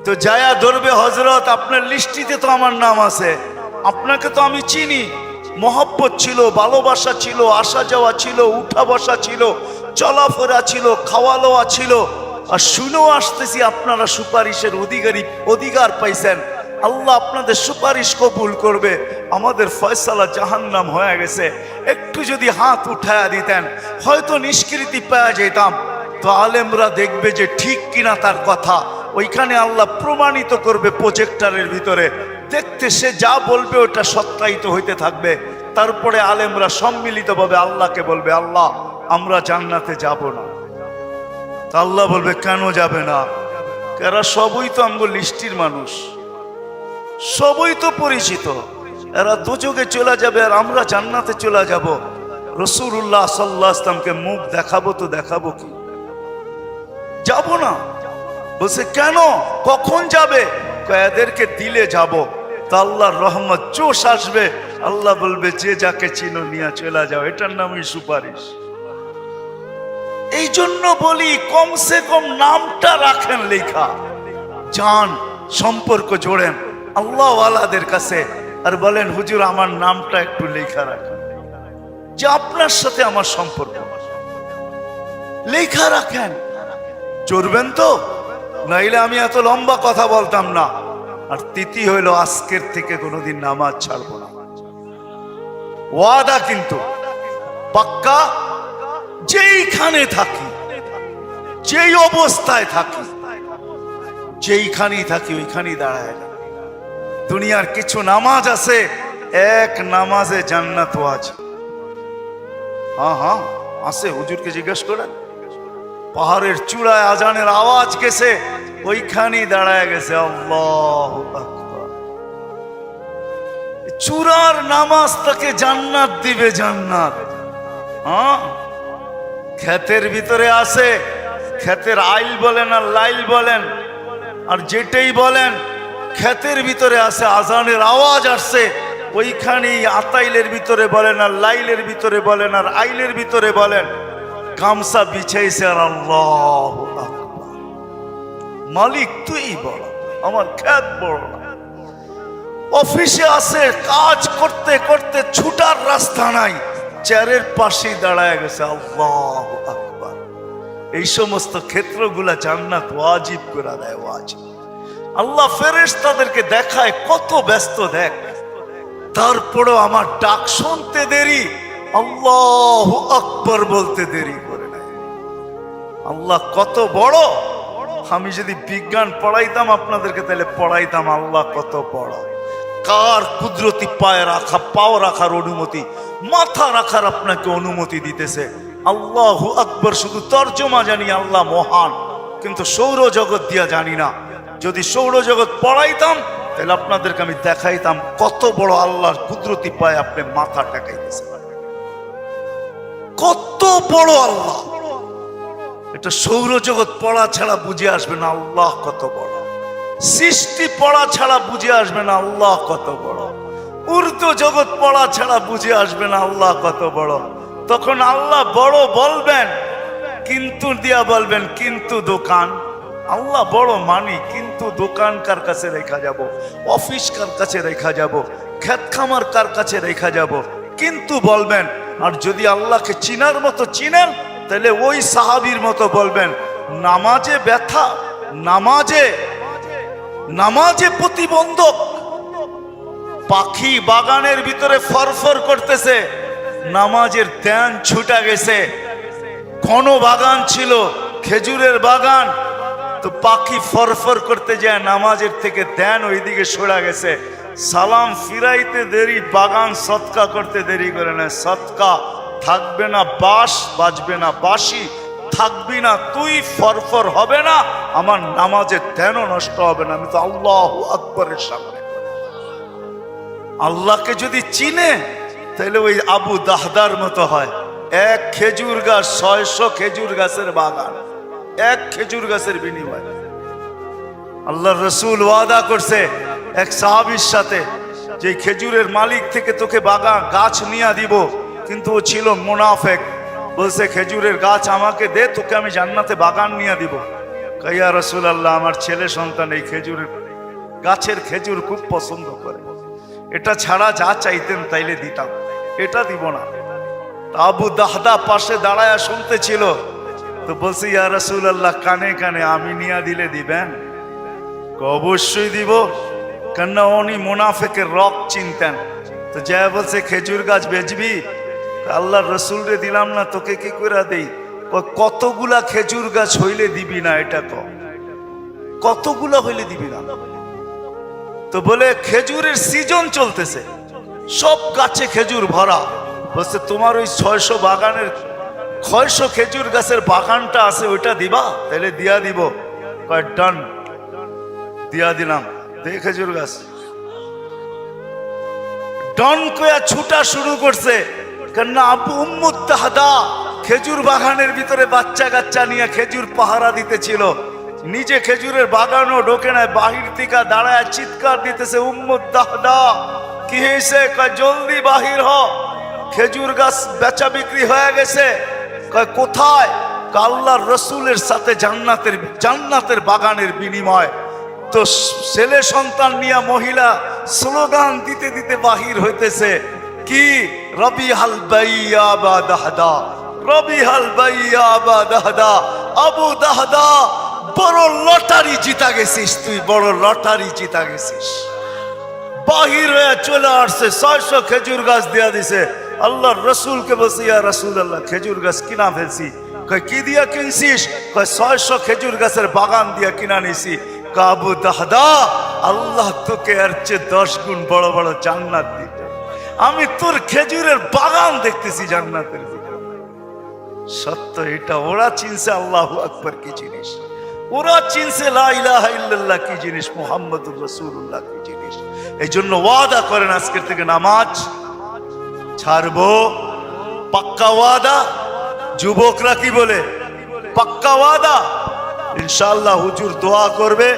তো যায়া ধরবে, হযরত আপনার লিস্টিতে তো আমার নাম আছে, আপনাকে তো আমি চিনি, মহব্বত ছিল, ভালোবাসা ছিল, আসা যাওয়া ছিল, উঠা বসা ছিল, চলাফেরা ছিল, খাওয়া লওয়া ছিল, আর শুনেও আসতেছি আপনারা সুপারিশের অধিকার পাইছেন। আল্লাহ আপনাদের সুপারিশ কবুল করবে, আমাদের ফয়সালা জাহান্নাম হয়ে গেছে। একটু যদি হাত উঠায়া দিতেন, হয়তো নিষ্কৃতি পাওয়া যেতাম। তো আলেমরা দেখবে যে ঠিক কিনা তার কথা, ওইখানে আল্লাহ প্রমাণিত করবে প্রজেক্টরের ভিতরে। দেখতে সে যা বলবে ওটা সত্যায়িত হইতে থাকবে। তারপরে আলেমরা সম্মিলিতভাবে আল্লাহকে বলবে, আল্লাহ আমরা জান্নাতে যাব না। তা আল্লাহ বলবে, কেন যাবে না? এরা সবই তো আমগো লিস্টির মানুষ, সবই তো পরিচিত, এরা দুযোগে চলে যাবে আর আমরা জান্নাতে চলে যাব। রাসূলুল্লাহ সাল্লাল্লাহু আলাইহি ওয়াসাল্লামকে মুখ দেখাবো তো দেখাবো কি? যাব না। বলছে, কেন, কখন যাবে? এদেরকে দিলে যাব। তা আল্লাহর রহমত জোশ আসবে, আল্লাহ বলবে, যে যাকে চিনো নিয়ে চলে যাও। এটার নামই সুপারিশ। এই জন্য বলি, কমসে কম নামটা রাখেন লেখা, যান সম্পর্ক জোড়েন আল্লাহ ওয়ালাদের কাছে, আর বলেন, হুজুর আমার নামটা একটু লেখা রাখেন, যে আপনার সাথে আমার সম্পর্ক। লেখা রাখেন, চড়বেন তো? নাইলে আমি এত লম্বা কথা বলতাম না। আর তিথি হইল, আজকের থেকে কোনোদিন নামাজ ছাড়বো না। ওয়াদা কিন্তু পাক্কা। যেইখানে থাকি, যেই অবস্থায় থাকি, যেইখানেই থাকি ওইখানেই দাঁড়ায়। দুনিয়ার কিছু নামাজ আছে, এক নামাজে জান্নাত আছে। হ্যাঁ আছে, হুজুরকে জিজ্ঞেস করেন। পাহাড়ের চূড়ায় আজানের আওয়াজ গেছে, ওইখানেই দাঁড়ায় গেছে। আল্লাহু আকবার। চূড়ার নামাজ তাকে জান্নাত দিবে, জান্নাত। হ্যাঁ, ক্ষেতের ভিতরে আছে, ক্ষেতের আইল বলেন আর লাইল বলেন আর যেটাই বলেন, ক্ষেতের ভিতরে আছে আজানের আওয়াজ আসছে, ওইখানেই আতাইলের ভিতরে বলেন আর লাইলের ভিতরে বলেন আর আইলের ভিতরে বলেন গামছা বিছাইছে আর আল্লাহু আকবার। মালিক তুই বড়, আমার ক্ষেত বড় না। অফিসে আছে, কাজ করতে করতে ছুটার রাস্তা নাই, চেয়ারের পাশেই দাঁড়ায় গেছে, আল্লাহু আকবার। এই সমস্ত ক্ষেত্রগুলা জান্নাত ওয়াজিব করে দেয়, ওয়াজিব। আল্লাহ ফেরেশতাদেরকে দেখায় কত ব্যস্ত, দেখ, তারপরেও আমার ডাক শুনতে দেরি, আল্লাহু আকবার বলতে দেরি করে নাই। আল্লাহ কত বড়। আমি যদি বিজ্ঞান পড়াইতাম আপনাদেরকে, তাহলে পড়াইতাম আল্লাহ কত বড়। কার কুদরতি পায়ে রাখা, পাও রাখার অনুমতি, মাথা রাখার আপনাকে অনুমতি দিতেছে। আল্লাহু আকবার শুধু তর্জমা জানি আল্লাহ মহান, কিন্তু সৌরজগৎ দিয়া জানি না। যদি সৌরজগৎ পড়াইতাম তাহলে আপনাদেরকে আমি দেখাইতাম কত বড় আল্লাহর কুদরতি পায়ে আপনি মাথা টেকাইতেছেন, কত বড় আল্লাহ। এটা সৌরজগৎ পড়া ছাড়া বুঝে আসবে না আল্লাহ কত বড়। সৃষ্টি পড়া ছাড়া বুঝে আসবে না আল্লাহ কত বড়। উর্দু জগৎ পড়া ছাড়া বুঝে আসবে না আল্লাহ কত বড়। তখন আল্লাহ বড় বলবেন, কিন্তু দিয়া বলবেন, কিন্তু দোকান। আল্লাহ বড় মানি, কিন্তু দোকান কার কাছে রেখা যাব, অফিস কার কাছে রেখা যাব, ক্ষেত খামার কার কাছে রেখা যাব, কিন্তু বলবেন। আর যদি আল্লাহকে চিনার মতো চিনেন, তাহলে ওই সাহাবীর মতো বলবেন, নামাজে ব্যথা, নামাজে প্রতিবন্ধক। পাখি বাগানের ভিতরে ফরফর করতেছে, নামাজের ধ্যান ছুটা গেছে। ঘন বাগান ছিল, খেজুরের বাগান, তো পাখি ফরফর করতে যায়, নামাজের থেকে ধ্যান ওইদিকে সরা গেছে। সালাম ফিরাইতে দেরি, বাগান সৎকা করতে দেরি করে না। সৎকা থাকবে না, বাঁশ বাজবে না, বাঁশি থাকবি না, তুই ফরফর হবে না, আমার নামাজের ধ্যানও নষ্ট হবে না। আমি তো আল্লাহু আকবরের সামনে। আল্লাহকে যদি চিনে তাহলে ওই আবু দাহদার মতো হয়। এক খেজুর গাছ 600 খেজুর গাছের বাগান, এক খেজুর গাছের বিনিময়। আল্লাহর রাসূল ওয়াদা করছে এক সাহাবীর সাথে, যে খেজুরের মালিক থেকে তোকে বাগান গাছ নিয়ে দিব, কিন্তু ও ছিল মুনাফেক। বলছে খেজুরের গাছ আমাকে দে, তোকে আমি জান্নাতে বাগান নিয়ে দিব। ইয়া রাসূলুল্লাহ, আমার ছেলে সন্তান এই খেজুরের গাছের খেজুর খুব পছন্দ করে, এটা ছাড়া যা চাইতেন তাইলে দিতাম, এটা দিব না। আবু দাহদা পাশে দাঁড়ায় শুনতেছিল, তো বলছে ইয়া রাসূলুল্লাহ, কানে কানে আমি নিয়ে দিলে দিবেন? অবশ্যই দিব, কেননা উনি মুনাফিকের রক চিনতেন। তো যা বলছে খেজুর গাছ বেচবি? আল্লাহর রাসূল রে দিলাম না, তোকে কি করে দেই? কতগুলা খেজুর গাছ হইলে দিবি না, এটা কতগুলা হইলে দিবি না? তো বলে খেজুরের সিজন চলতেছে, সব গাছে খেজুর ভরা। বলছে তোমার ওই 600 বাগানের 600 খেজুর গাছের বাগানটা আছে, ওইটা দিবা? তাহলে দিয়া দিব। কয় ডান, দিয়া দিলাম। দেখে খেজুর গাছ ডন কয়া ছুটা শুরু করছে, কেননা আবু উম্মু দাহদা খেজুর বাগানের ভিতরে বাচ্চা কাচ্চা নিয়ে খেজুর পাহারা দিতেছিল। নিজে খেজুরের বাগানও ঢোকে নাই, বাহির থেকে দাঁড়ায় চিৎকার দিতেছে, উম্মু দাহদা কি হয়েছে? কয় জলদি বাহির হ, খেজুর গাছ বেচা বিক্রি হয়ে গেছে। কয় কোথায়? আল্লাহর রাসূলের সাথে জান্নাতের বাগানের বিনিময়। তো ছেলে সন্তান নিয়ে মহিলা স্লোগান দিতে দিতে বাহির হইতেছে, কি রবিহাল বাইয়া বা দাহদা, রবিহাল বাইয়া বা দাহদা। আবু দাহদা, বড় লটারি জিতা গেছিস তুই, বড় লটারি জিতা গেছিস। বাহির হয়ে চলে আসছে, 600 খেজুর গাছ দেয়া দিছে। আল্লাহর রাসূলকে বলছে, ইয়া রাসূলুল্লাহ, খেজুর গাছ কিনা ফেলছি। কয় কি দিয়া কিনছিস? কয় 600 খেজুর গাছের বাগান দিয়া কিনা নিছি। আবু দাহদা, আল্লাহ তোকে এর চেয়ে 10 গুণ বড় বড় জান্নাত দিবে। আমি তোর খেজুরের বাগান দেখতেছি জান্নাতের ভিতরে। সত্য এটা, ওরা চিনছে আল্লাহু আকবার কি জিনিস, ওরা চিনছে লা ইলাহা ইল্লাল্লাহ কি জিনিস, মুহাম্মাদুর রাসূলুল্লাহ কি জিনিস। এই জন্য ওয়াদা করেন আজকের থেকে নামাজ ছাড়বো, পাক্কা ওয়াদা। যুবকরা কি বলে? পাক্কা ওয়াদা। ইনশাআল্লাহ হুজুর দোয়া করবে,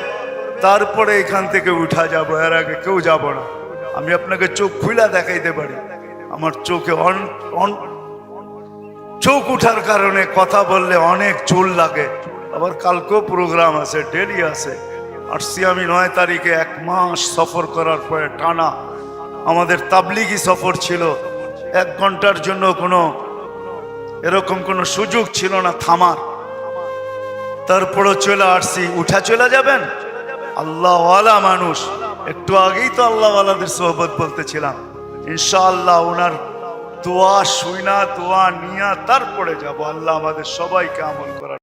তারপরে এখান থেকে উঠা যাব, এর আগে কেউ যাব না। আমি আপনাকে চোখ খুলা দেখাইতে পারি, আমার চোখে চোখ উঠার কারণে কথা বললে অনেক চুল লাগে। আবার কালকেও প্রোগ্রাম আছে, ডেলি আছে। আসছি আমি 9 তারিখে, 1 মাস সফর করার পরে টানা আমাদের তাবলিগি সফর ছিল। 1 ঘন্টার জন্য এরকম কোনো সুযোগ ছিল না থামার। তারপরও চলে আসছি। উঠা চলে যাবেন? আল্লাহওয়ালা মানুষ, একটু আগেই তো আল্লাহওয়ালাদের সোহবত বলতেছিলাম। ইনশাআল্লাহ ওনার দোয়া শুইনা, দোয়া নিয়া তারপরে যাব। আল্লাহ আমাদের সবাইকে আমল করার